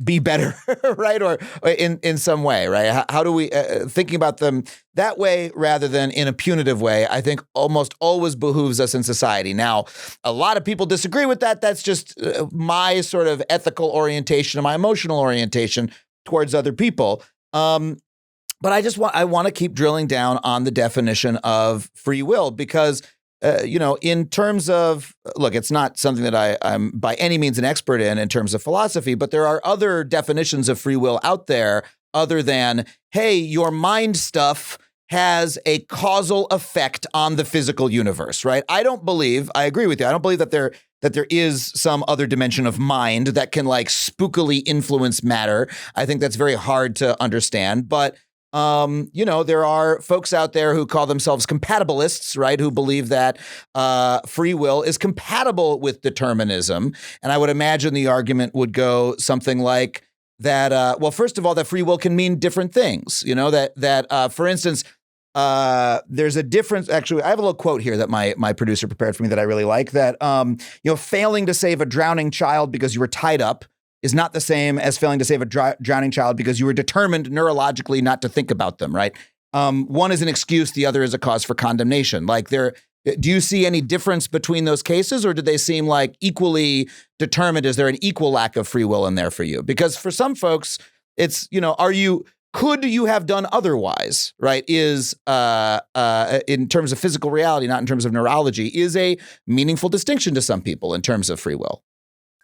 be better, right? Or in some way, right? How do we thinking about them that way rather than in a punitive way, I think almost always behooves us in society. Now, a lot of people disagree with that. That's just my sort of ethical orientation and my emotional orientation towards other people. But I want to keep drilling down on the definition of free will, because in terms of, look, it's not something that I'm by any means an expert in terms of philosophy, but there are other definitions of free will out there other than, hey, your mind stuff has a causal effect on the physical universe, right? I agree with you. I don't believe that there is some other dimension of mind that can like spookily influence matter. I think that's very hard to understand, but there are folks out there who call themselves compatibilists, right? Who believe that free will is compatible with determinism. And I would imagine the argument would go something like, well, first of all, that free will can mean different things. You know, that for instance, there's a difference. Actually, I have a little quote here that my producer prepared for me that I really like. That failing to save a drowning child because you were tied up is not the same as failing to save a drowning child because you were determined neurologically not to think about them. Right. One is an excuse, the other is a cause for condemnation. Do you see any difference between those cases, or do they seem like equally determined? Is there an equal lack of free will in there for you? Because for some folks, it's, could you have done otherwise, right? Is in terms of physical reality, not in terms of neurology, is a meaningful distinction to some people in terms of free will.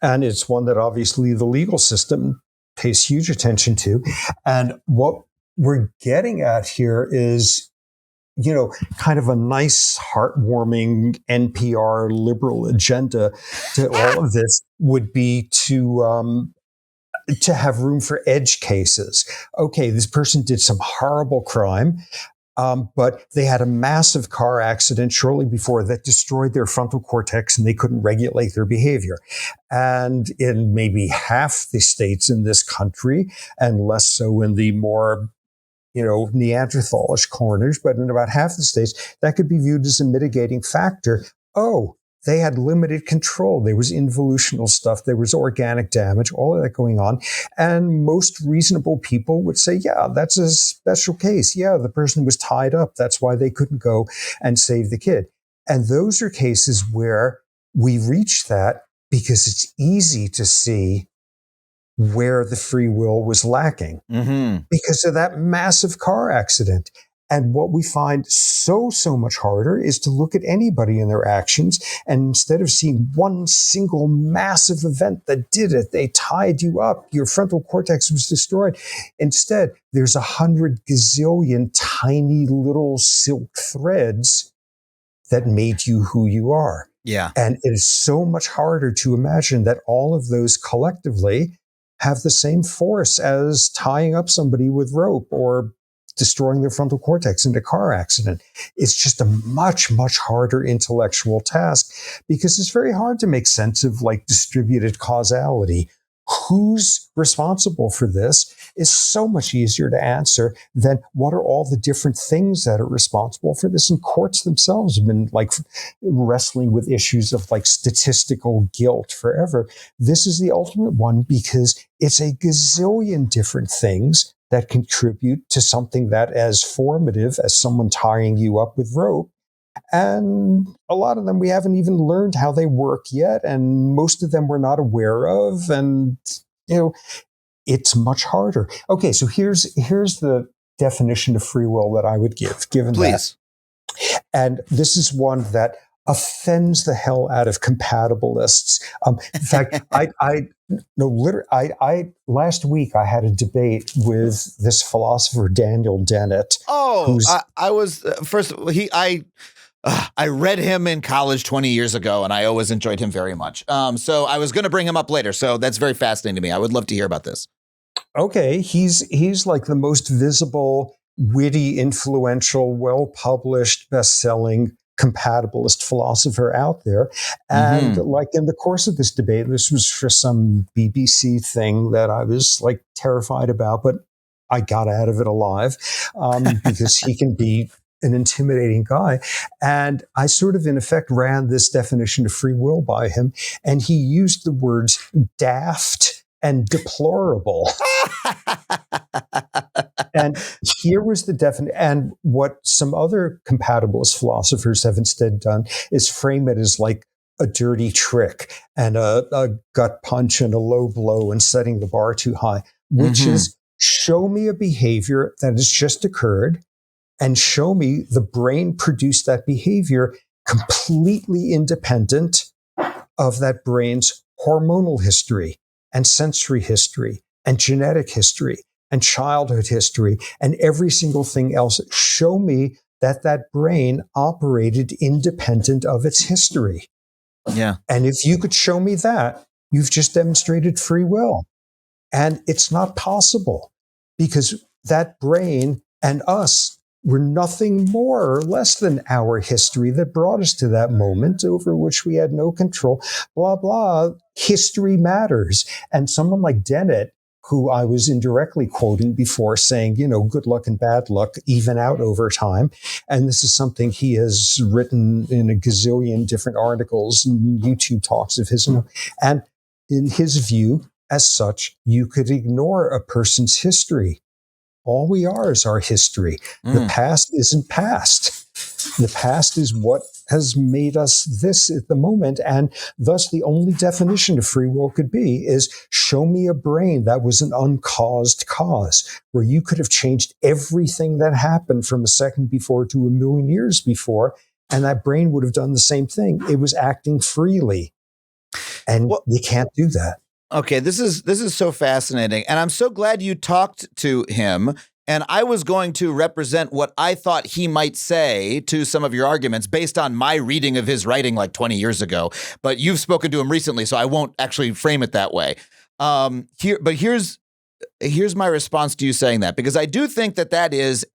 And it's one that obviously the legal system pays huge attention to. And what we're getting at here is, kind of a nice, heartwarming NPR liberal agenda to all of this would be to have room for edge cases. Okay, this person did some horrible crime, but they had a massive car accident shortly before that destroyed their frontal cortex and they couldn't regulate their behavior. And in maybe half the states in this country, and less so in the more Neanderthalish corners, but in about half the states, that could be viewed as a mitigating factor. Oh, they had limited control. There was involutional stuff. There was organic damage, all of that going on. And most reasonable people would say, yeah, that's a special case. Yeah, the person was tied up. That's why they couldn't go and save the kid. And those are cases where we reach that because it's easy to see where the free will was lacking because of that massive car accident. And what we find so much harder is to look at anybody and their actions. And instead of seeing one single massive event that did it, they tied you up, your frontal cortex was destroyed. Instead, there's 100 gazillion tiny little silk threads that made you who you are. Yeah. And it is so much harder to imagine that all of those collectively have the same force as tying up somebody with rope or destroying their frontal cortex in a car accident. It's just a much, much harder intellectual task because it's very hard to make sense of distributed causality. Who's responsible for this is so much easier to answer than what are all the different things that are responsible for this. And courts themselves have been wrestling with issues of statistical guilt forever. This is the ultimate one because it's a gazillion different things that contribute to something that as formative as someone tying you up with rope. And a lot of them we haven't even learned how they work yet. And most of them we're not aware of. And, it's much harder. Okay, so here's the definition of free will that I would give, given Please. that. And this is one that offends the hell out of compatibilists. In fact, last week I had a debate with this philosopher, Daniel Dennett. Oh, I read him in college 20 years ago, and I always enjoyed him very much. So I was going to bring him up later. So that's very fascinating to me. I would love to hear about this. Okay, he's like the most visible, witty, influential, well-published, best-selling compatibilist philosopher out there. And in the course of this debate, this was for some BBC thing that I was terrified about, but I got out of it alive because he can be an intimidating guy. And I sort of, in effect, ran this definition of free will by him. And he used the words daft and deplorable. And here was the definition. And what some other compatibilist philosophers have instead done is frame it as a dirty trick and a gut punch and a low blow and setting the bar too high, which is show me a behavior that has just occurred and show me the brain produced that behavior completely independent of that brain's hormonal history and sensory history and genetic history and childhood history and every single thing else. Show me that brain operated independent of its history. Yeah. And if you could show me that, you've just demonstrated free will. And it's not possible because that brain and us were nothing more or less than our history that brought us to that moment over which we had no control, blah, blah. History matters. And someone like Dennett who I was indirectly quoting before, saying, good luck and bad luck even out over time. And this is something he has written in a gazillion different articles and YouTube talks of his. And in his view, as such, you could ignore a person's history. All we are is our history. The past isn't past. The past is what has made us this at the moment. And thus the only definition of free will could be is show me a brain that was an uncaused cause, where you could have changed everything that happened from a second before to a million years before, and that brain would have done the same thing. It was acting freely. And you can't do that. Okay, this is so fascinating, and I'm so glad you talked to him. And I was going to represent what I thought he might say to some of your arguments based on my reading of his writing like 20 years ago. But you've spoken to him recently, so I won't actually frame it that way. Here's my response to you saying that, because I do think that is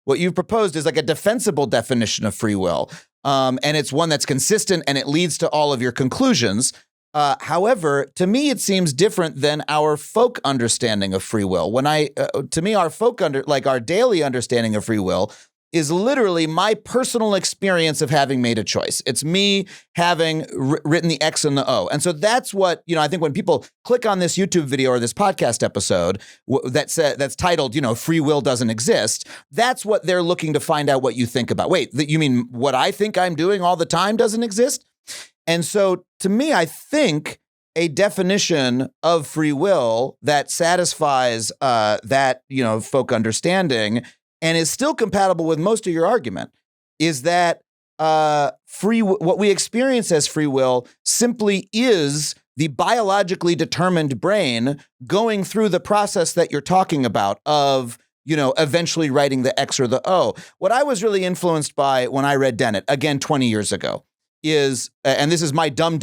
what you've proposed is like a defensible definition of free will. And it's one that's consistent and it leads to all of your conclusions. However, to me, it seems different than our folk understanding of free will. To me, our our daily understanding of free will is literally my personal experience of having made a choice. It's me having written the X and the O. And so that's what, I think when people click on this YouTube video or this podcast episode that's titled, free will doesn't exist, that's what they're looking to find out what you think about. Wait, you mean what I think I'm doing all the time doesn't exist? And so to me, I think a definition of free will that satisfies that, folk understanding and is still compatible with most of your argument is that what we experience as free will simply is the biologically determined brain going through the process that you're talking about of, eventually writing the X or the O. What I was really influenced by when I read Dennett, again, 20 years ago, is, and this is my dumb,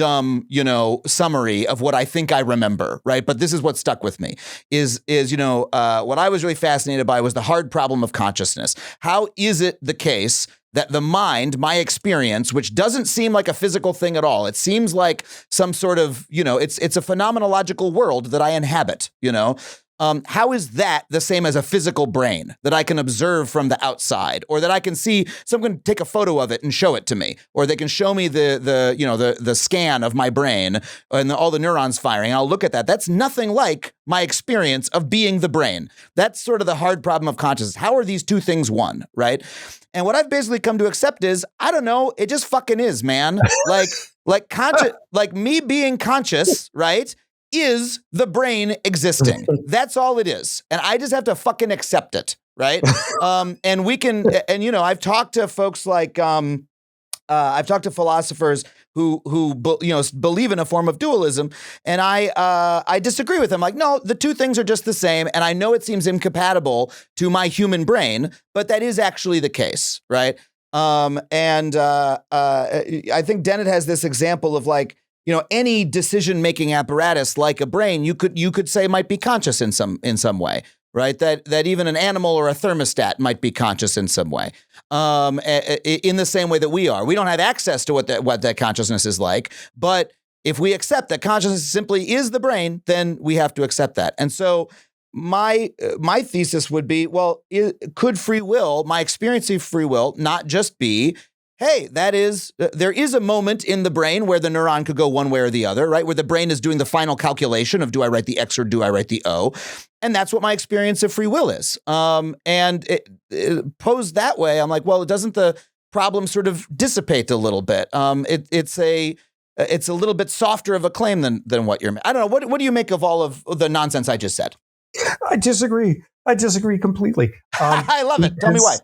summary of what I think I remember, right? But this is what stuck with me is what I was really fascinated by was the hard problem of consciousness. How is it the case that the mind, my experience, which doesn't seem like a physical thing at all, it seems like some sort of, it's a phenomenological world that I inhabit, how is that the same as a physical brain that I can observe from the outside, or that I can see someone take a photo of it and show it to me, or they can show me the scan of my brain and all the neurons firing. I'll look at that. That's nothing like my experience of being the brain. That's sort of the hard problem of consciousness. How are these two things one, right? And what I've basically come to accept is, I don't know, it just fucking is, man. Like conscious, like me being conscious, right? Is the brain existing. That's all it is. And I just have to fucking accept it, right? And we can, and I've talked to folks like, I've talked to philosophers who believe in a form of dualism, and I disagree with them. Like, no, the two things are just the same, and I know it seems incompatible to my human brain, but that is actually the case, right? I think Dennett has this example of like, any decision-making apparatus like a brain, you could say might be conscious in some way, right? That even an animal or a thermostat might be conscious in some way, in the same way that we are. We don't have access to what that consciousness is like, but if we accept that consciousness simply is the brain, then we have to accept that. And so my thesis would be, well, could free will, my experience of free will, not just be, hey, there is a moment in the brain where the neuron could go one way or the other, right? Where the brain is doing the final calculation of do I write the X or do I write the O? And that's what my experience of free will is. And it posed that way, I'm like, well, doesn't the problem sort of dissipate a little bit? It's a little bit softer of a claim than what you're. I don't know. What do you make of all of the nonsense I just said? I disagree completely. I love it. Tell me why.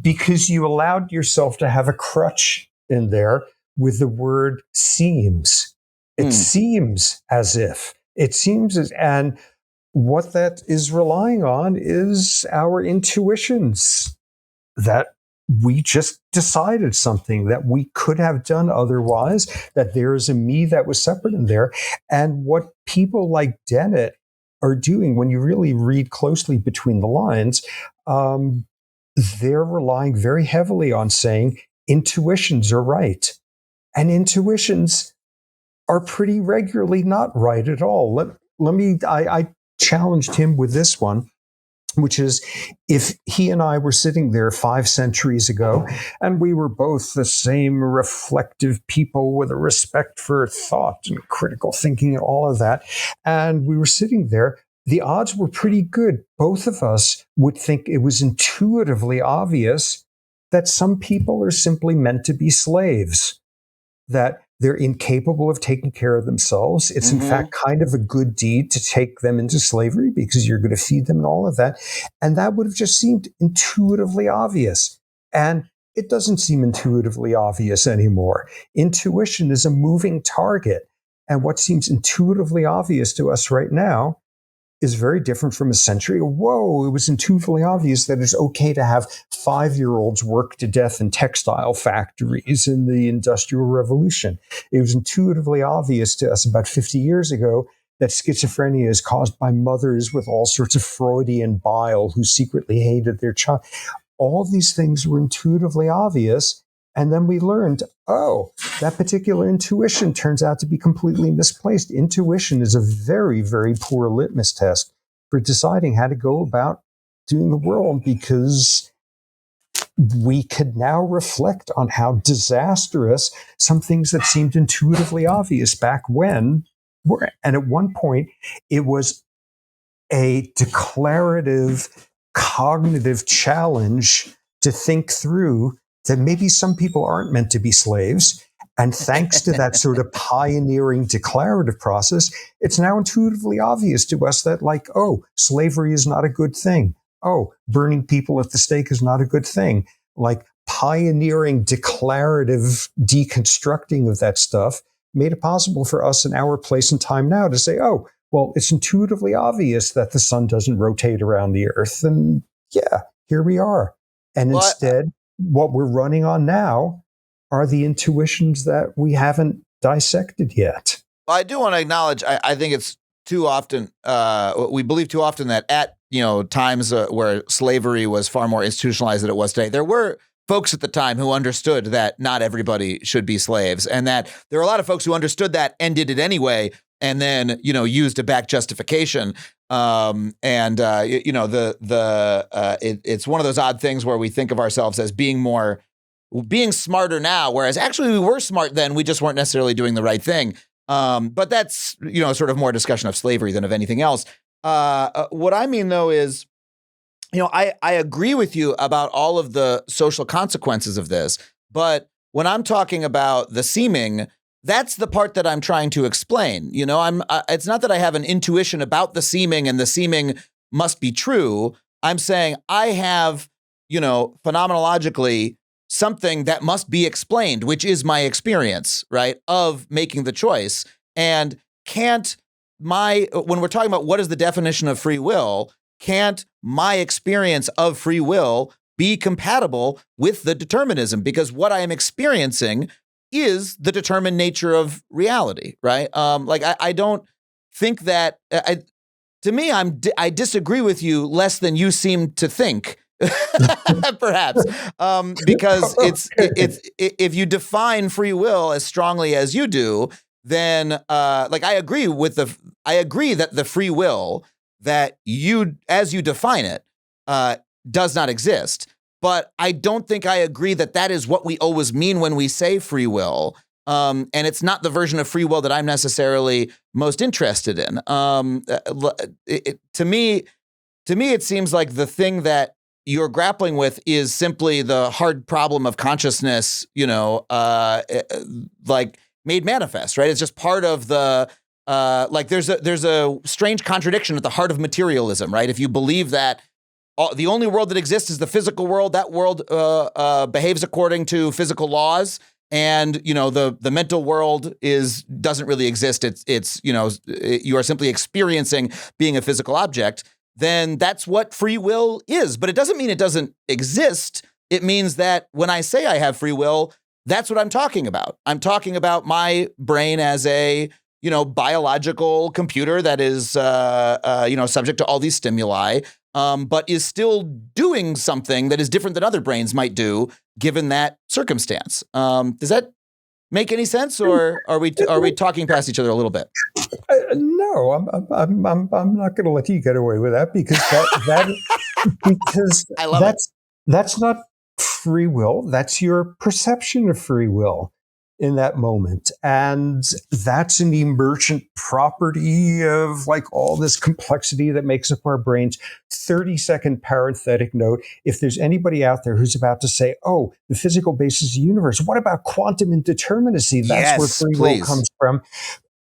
Because you allowed yourself to have a crutch in there with the word seems. It seems as if. It seems as, and what that is relying on is our intuitions that we just decided something that we could have done otherwise, that there is a me that was separate in there. And what people like Dennett are doing, when you really read closely between the lines, they're relying very heavily on saying intuitions are right. And intuitions are pretty regularly not right at all. I challenged him with this one, which is, if he and I were sitting there 5 centuries ago and we were both the same reflective people with a respect for thought and critical thinking and all of that, and we were sitting there, the odds were pretty good. Both of us would think it was intuitively obvious that some people are simply meant to be slaves, that they're incapable of taking care of themselves. It's in fact kind of a good deed to take them into slavery because you're going to feed them and all of that. And that would have just seemed intuitively obvious. And it doesn't seem intuitively obvious anymore. Intuition is a moving target. And what seems intuitively obvious to us right now is very different from a century. Whoa, it was intuitively obvious that it's okay to have 5-year-olds work to death in textile factories in the Industrial Revolution. It was intuitively obvious to us about 50 years ago that schizophrenia is caused by mothers with all sorts of Freudian bile who secretly hated their child. All of these things were intuitively obvious. And then we learned, oh, that particular intuition turns out to be completely misplaced. Intuition is a very, very poor litmus test for deciding how to go about doing the world, because we could now reflect on how disastrous some things that seemed intuitively obvious back when were. And at one point, it was a declarative cognitive challenge to think through that maybe some people aren't meant to be slaves. And thanks to that sort of pioneering declarative process, it's now intuitively obvious to us that, like, oh, slavery is not a good thing. Oh, burning people at the stake is not a good thing. Like, pioneering declarative deconstructing of that stuff made it possible for us in our place and time now to say, oh, well, it's intuitively obvious that the sun doesn't rotate around the earth. And yeah, here we are. And instead, what we're running on now are the intuitions that we haven't dissected yet. Well, I do want to acknowledge, I think it's too often, we believe too often that at, times where slavery was far more institutionalized than it was today, there were folks at the time who understood that not everybody should be slaves, and that there were a lot of folks who understood that and did it anyway, and then, used a back justification. It's one of those odd things where we think of ourselves as being smarter now, whereas actually we were smart then, we just weren't necessarily doing the right thing. But that's, sort of more discussion of slavery than of anything else. What I mean, though, is, I agree with you about all of the social consequences of this, but when I'm talking about the seeming, that's the part that I'm trying to explain. It's not that I have an intuition about the seeming and the seeming must be true. I'm saying I have, phenomenologically something that must be explained, which is my experience, right, of making the choice. And when we're talking about what is the definition of free will, can't my experience of free will be compatible with the determinism? Because what I am experiencing is the determined nature of reality, right? I don't think that. To me, I disagree with you less than you seem to think, perhaps, because it's if you define free will as strongly as you do, then I agree that the free will that as you define it does not exist. But I don't think I agree that that is what we always mean when we say free will. And it's not the version of free will that I'm necessarily most interested in. To me, it seems like the thing that you're grappling with is simply the hard problem of consciousness, made manifest, right? It's just part of the, there's a strange contradiction at the heart of materialism, right? If you believe that the only world that exists is the physical world, that world behaves according to physical laws, and the mental world doesn't really exist. It's you are simply experiencing being a physical object. Then that's what free will is. But it doesn't mean it doesn't exist. It means that when I say I have free will, that's what I'm talking about. I'm talking about my brain as a biological computer that is subject to all these stimuli. But is still doing something that is different than other brains might do, given that circumstance. Does that make any sense, or are we talking past each other a little bit? No, no, I'm not going to let you get away with that because because I love it. that's not free will. That's your perception of free will in that moment. And that's an emergent property of like all this complexity that makes up our brains. 30-second parenthetic note. If there's anybody out there who's about to say, oh, the physical basis of the universe, what about quantum indeterminacy? That's where free will comes from.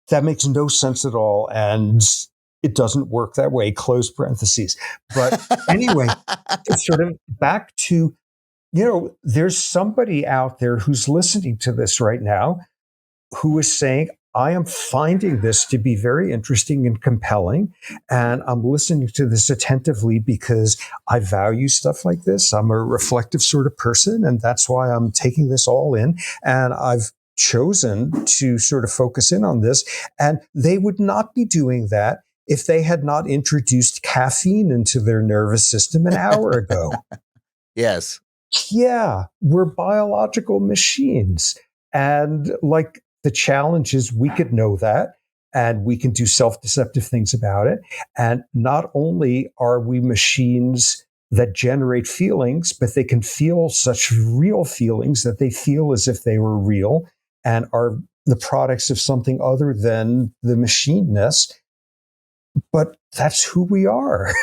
That makes no sense at all. And it doesn't work that way, close parentheses. But anyway, it's sort of back to, there's somebody out there who's listening to this right now who is saying, I am finding this to be very interesting and compelling. And I'm listening to this attentively because I value stuff like this. I'm a reflective sort of person. And that's why I'm taking this all in. And I've chosen to sort of focus in on this. And they would not be doing that if they had not introduced caffeine into their nervous system an hour ago. Yes. Yeah, we're biological machines. And like the challenge is we could know that and we can do self-deceptive things about it. And not only are we machines that generate feelings, but they can feel such real feelings that they feel as if they were real and are the products of something other than the machineness. But that's who we are.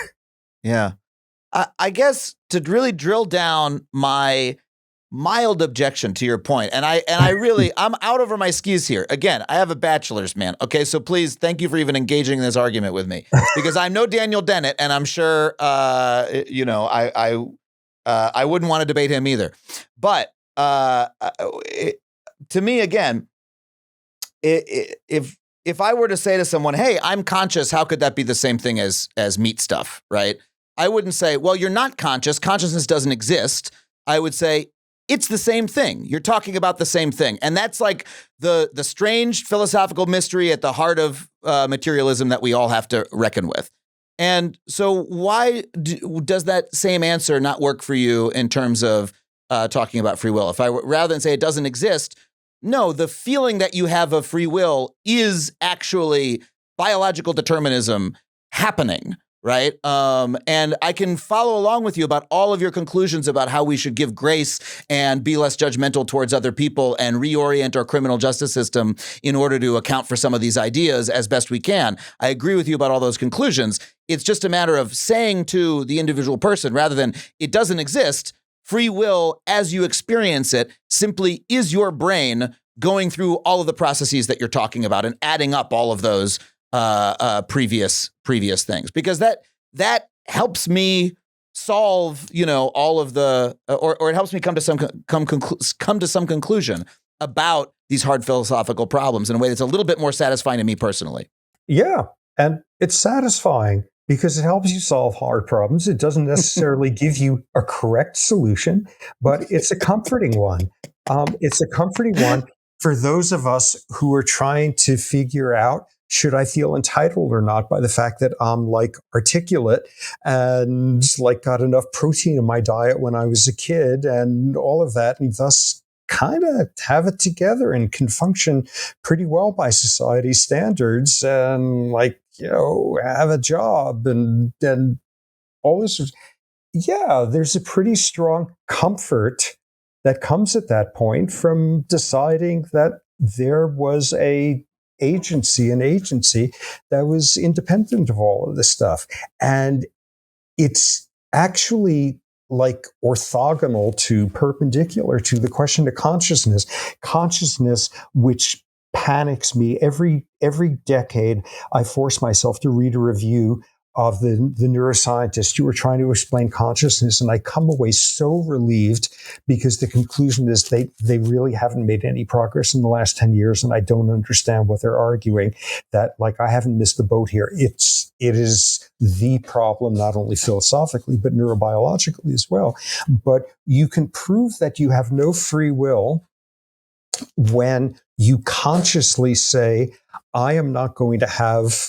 Yeah. I guess to really drill down my mild objection to your point, and I really, I'm out over my skis here. Again, I have a bachelor's, man. Okay, so please, thank you for even engaging in this argument with me, because I'm no Daniel Dennett, and I'm sure, I wouldn't want to debate him either. But to me, again, if I were to say to someone, "Hey, I'm conscious," how could that be the same thing as meat stuff, right? I wouldn't say, well, you're not conscious. Consciousness doesn't exist. I would say, it's the same thing. You're talking about the same thing. And that's like the strange philosophical mystery at the heart of materialism that we all have to reckon with. And so why does that same answer not work for you in terms of talking about free will? If I rather than say it doesn't exist, no, the feeling that you have of free will is actually biological determinism happening. Right. And I can follow along with you about all of your conclusions about how we should give grace and be less judgmental towards other people and reorient our criminal justice system in order to account for some of these ideas as best we can. I agree with you about all those conclusions. It's just a matter of saying to the individual person, rather than it doesn't exist, free will as you experience it simply is your brain going through all of the processes that you're talking about and adding up all of those previous things, because that helps me solve, all of the, or it helps me come to some conclusion about these hard philosophical problems in a way that's a little bit more satisfying to me personally. Yeah. And it's satisfying because it helps you solve hard problems. It doesn't necessarily give you a correct solution, but it's a comforting one. It's a comforting one for those of us who are trying to figure out, should I feel entitled or not by the fact that I'm like articulate and like got enough protein in my diet when I was a kid and all of that, and thus kind of have it together and can function pretty well by society standards and have a job and all this. Yeah, there's a pretty strong comfort that comes at that point from deciding that there was an agency that was independent of all of this stuff. And it's actually like orthogonal to, perpendicular to the question of consciousness, which panics me. Every decade, I force myself to read a review of the neuroscientists who are trying to explain consciousness. And I come away so relieved because the conclusion is they really haven't made any progress in the last 10 years. And I don't understand what they're arguing, that like I haven't missed the boat here. It is the problem, not only philosophically, but neurobiologically as well. But you can prove that you have no free will when you consciously say, I am not going to have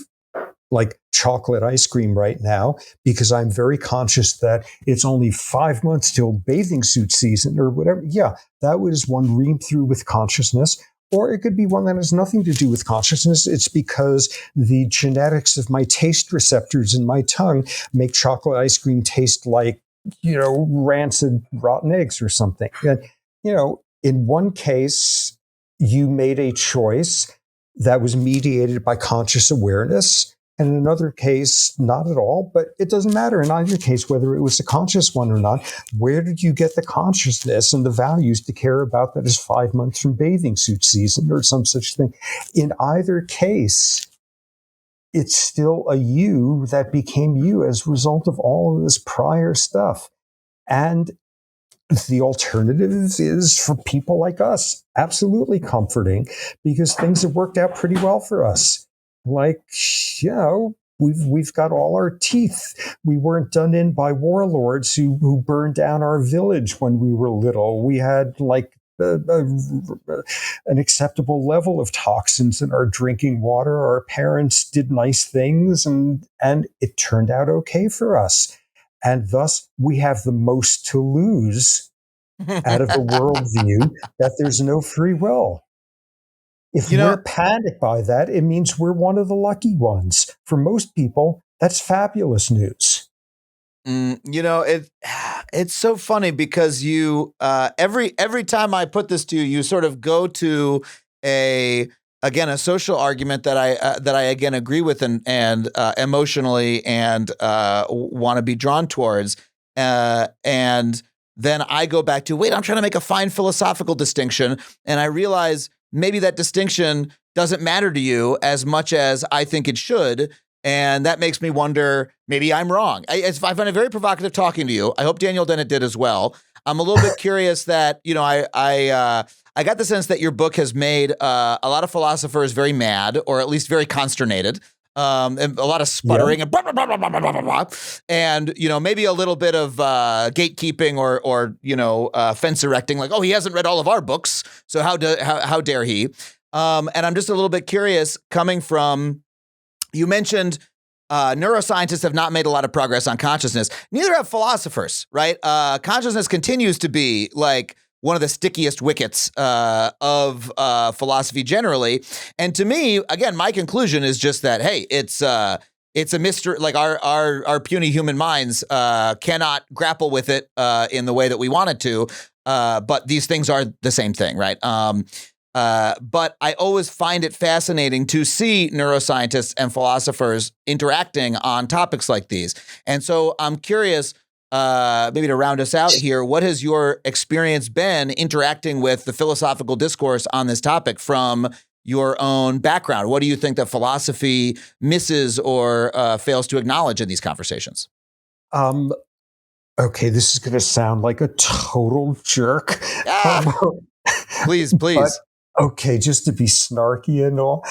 like chocolate ice cream right now because I'm very conscious that it's only 5 months till bathing suit season or whatever. Yeah, that was one read through with consciousness. Or it could be one that has nothing to do with consciousness. It's because the genetics of my taste receptors in my tongue make chocolate ice cream taste like, rancid rotten eggs or something. And, in one case, you made a choice that was mediated by conscious awareness. And in another case, not at all, but it doesn't matter in either case whether it was a conscious one or not. Where did you get the consciousness and the values to care about that is 5 months from bathing suit season or some such thing? In either case, it's still a you that became you as a result of all of this prior stuff. And the alternative is for people like us, absolutely comforting, because things have worked out pretty well for us. Like, we've got all our teeth. We weren't done in by warlords who burned down our village when we were little. We had an acceptable level of toxins in our drinking water. Our parents did nice things, and it turned out okay for us. And thus, we have the most to lose out of a worldview that there's no free will. If we're panicked by that, it means we're one of the lucky ones. For most people, that's fabulous news. It's so funny because you every time I put this to you, you sort of go to a social argument that I again agree with and emotionally and want to be drawn towards, and then I go back to I'm trying to make a fine philosophical distinction, and I realize maybe that distinction doesn't matter to you as much as I think it should. And that makes me wonder, maybe I'm wrong. I find it very provocative talking to you. I hope Daniel Dennett did as well. I'm a little bit curious that, I got the sense that your book has made a lot of philosophers very mad, or at least very consternated. And a lot of sputtering and blah, blah, blah, blah, blah, blah, blah, blah. And, maybe a little bit of gatekeeping or fence erecting, like, he hasn't read all of our books, so how dare he? And I'm just a little bit curious, coming from, you mentioned neuroscientists have not made a lot of progress on consciousness. Neither have philosophers, right? Consciousness continues to be like one of the stickiest wickets of philosophy generally. And to me, again, my conclusion is just that, hey, it's a mystery. Like our puny human minds cannot grapple with it in the way that we want it to. But these things are the same thing, right? But I always find it fascinating to see neuroscientists and philosophers interacting on topics like these. And so I'm curious, maybe to round us out here, what has your experience been interacting with the philosophical discourse on this topic from your own background? What do you think that philosophy misses or fails to acknowledge in these conversations? Okay, this is going to sound like a total jerk. Please. But, okay, just to be snarky and all,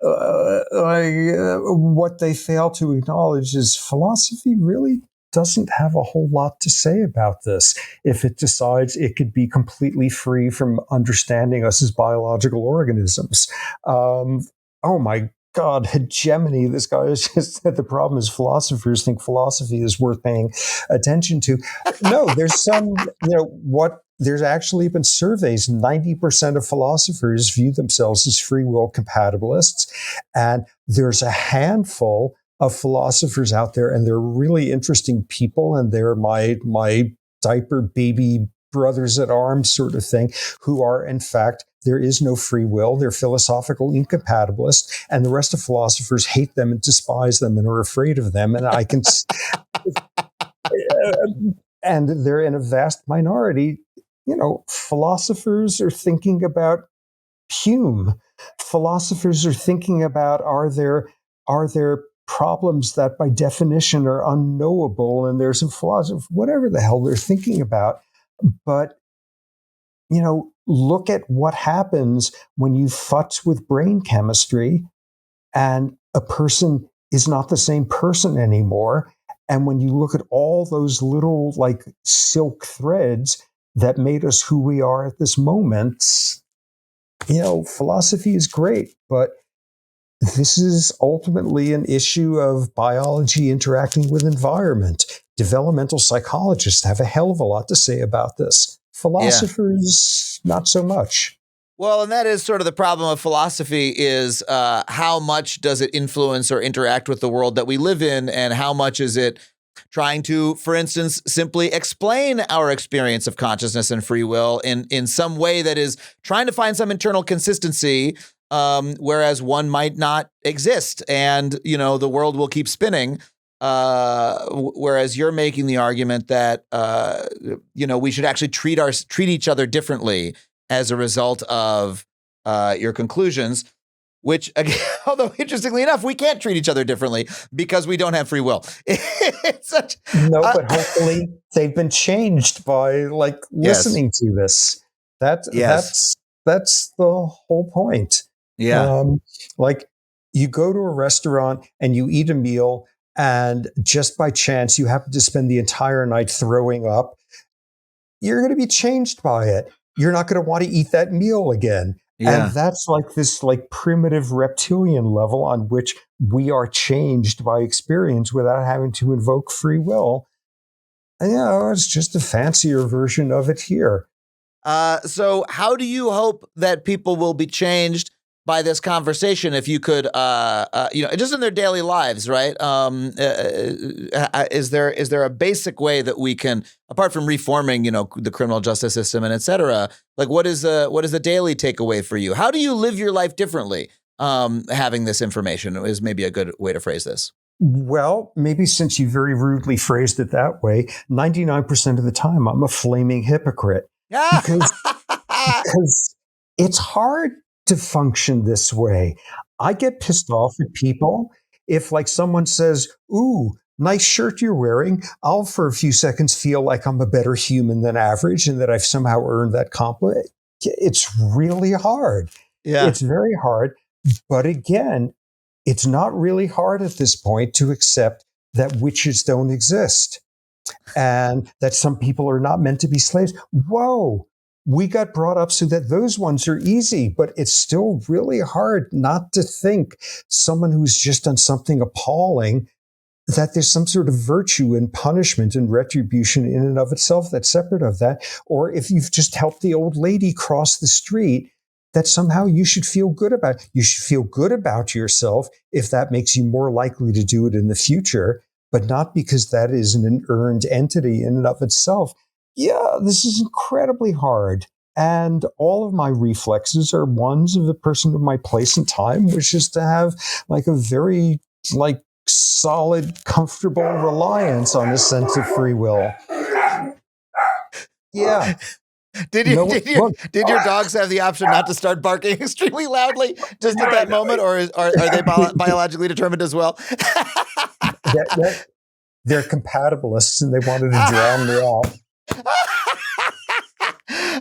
what they fail to acknowledge is philosophy really doesn't have a whole lot to say about this. If it decides it could be completely free from understanding us as biological organisms. Oh my God, hegemony. This guy has just said the problem is philosophers think philosophy is worth paying attention to. No, there's some, there's actually been surveys. 90% of philosophers view themselves as free will compatibilists. And there's a handful of philosophers out there, and they're really interesting people. And they're my diaper baby brothers at arms sort of thing, who are, in fact, there is no free will. They're philosophical incompatibilists. And the rest of philosophers hate them and despise them and are afraid of them. And I can, and they're in a vast minority. Philosophers are thinking about Hume. Philosophers are thinking about, are there problems that by definition are unknowable? And there's a philosopher, whatever the hell they're thinking about. But, look at what happens when you futz with brain chemistry and a person is not the same person anymore. And when you look at all those little silk threads that made us who we are at this moment, philosophy is great, but this is ultimately an issue of biology interacting with environment. Developmental psychologists have a hell of a lot to say about this. Philosophers, not so much. Well, and that is sort of the problem of philosophy is how much does it influence or interact with the world that we live in, and how much is it trying to, for instance, simply explain our experience of consciousness and free will in some way that is trying to find some internal consistency, whereas one might not exist, and the world will keep spinning. Whereas you're making the argument that we should actually treat each other differently as a result of your conclusions, which, again, although interestingly enough, we can't treat each other differently because we don't have free will. But hopefully they've been changed by listening to this. That's the whole point. Yeah. You go to a restaurant and you eat a meal, and just by chance you happen to spend the entire night throwing up. You're going to be changed by it. You're not going to want to eat that meal again. Yeah. And that's this primitive reptilian level on which we are changed by experience without having to invoke free will. And, it's just a fancier version of it here. So how do you hope that people will be changed by this conversation? If you could, just in their daily lives, right? Is there a basic way that we can, apart from reforming, the criminal justice system and et cetera, what is the daily takeaway for you? How do you live your life differently? Having this information is maybe a good way to phrase this. Well, maybe since you very rudely phrased it that way, 99% of the time I'm a flaming hypocrite because it's hard to function this way. I get pissed off at people if someone says, "Ooh, nice shirt you're wearing." I'll for a few seconds feel like I'm a better human than average and that I've somehow earned that compliment. It's really hard. Yeah. It's very hard. But again, it's not really hard at this point to accept that witches don't exist and that some people are not meant to be slaves. Whoa. We got brought up so that those ones are easy, but it's still really hard not to think someone who's just done something appalling, that there's some sort of virtue in punishment and retribution in and of itself that's separate of that. Or if you've just helped the old lady cross the street, that somehow you should feel good about. You should feel good about yourself if that makes you more likely to do it in the future, but not because that is an earned entity in and of itself. Yeah, this is incredibly hard. And all of my reflexes are ones of the person of my place and time, which is to have a very solid, comfortable reliance on a sense of free will. Yeah. Did your dogs have the option not to start barking extremely loudly just at that moment, or are they biologically determined as well? They're compatibilists and they wanted to drown me out.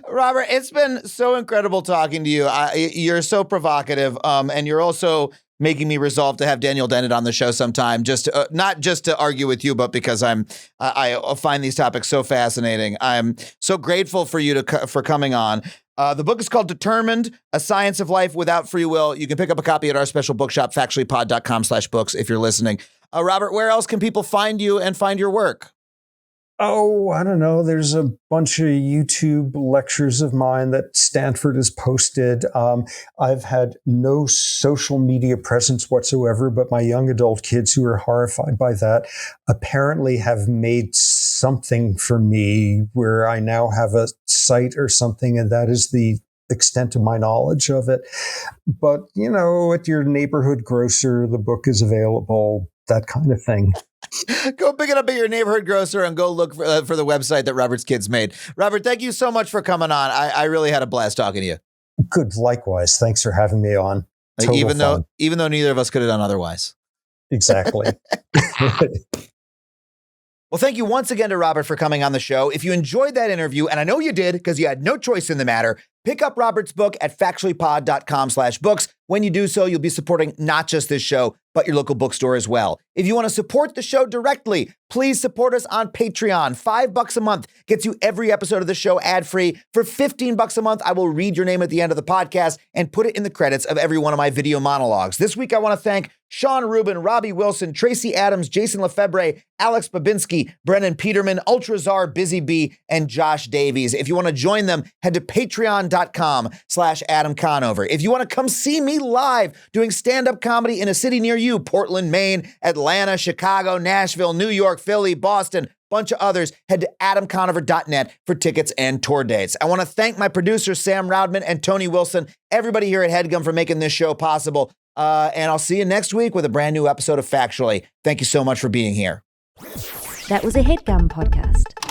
Robert, it's been so incredible talking to you. You're so provocative, and you're also making me resolve to have Daniel Dennett on the show sometime. Not just to argue with you, but because I find these topics so fascinating. I'm so grateful for you for coming on. The book is called Determined: A Science of Life Without Free Will. You can pick up a copy at our special bookshop, factuallypod.com/books, if you're listening. Robert, where else can people find you and find your work? Oh, I don't know. There's a bunch of YouTube lectures of mine that Stanford has posted. I've had no social media presence whatsoever, but my young adult kids, who are horrified by that, apparently have made something for me where I now have a site or something, and that is the extent of my knowledge of it. But, at your neighborhood grocer, the book is available, that kind of thing. Go pick it up at your neighborhood grocer and go look for the website that Robert's kids made. Robert, thank you so much for coming on. I really had a blast talking to you. Good. Likewise. Thanks for having me on. Even though neither of us could have done otherwise. Exactly. Well, thank you once again to Robert for coming on the show. If you enjoyed that interview, and I know you did because you had no choice in the matter, pick up Robert's book at factuallypod.com/books. When you do so, you'll be supporting not just this show, but your local bookstore as well. If you want to support the show directly, please support us on Patreon. $5 a month gets you every episode of the show ad-free. For $15 a month, I will read your name at the end of the podcast and put it in the credits of every one of my video monologues. This week, I want to thank Sean Rubin, Robbie Wilson, Tracy Adams, Jason Lefebvre, Alex Babinski, Brennan Peterman, Ultrazar, Busy Bee, and Josh Davies. If you want to join them, head to patreon.com/Adam Conover. If you want to come see me live doing stand-up comedy in a city near you, Portland, Maine, Atlanta, Chicago, Nashville, New York, Philly, Boston, bunch of others, head to adamconover.net for tickets and tour dates. I want to thank my producers, Sam Roudman and Tony Wilson, everybody here at HeadGum for making this show possible. And I'll see you next week with a brand new episode of Factually. Thank you so much for being here. That was a HeadGum podcast.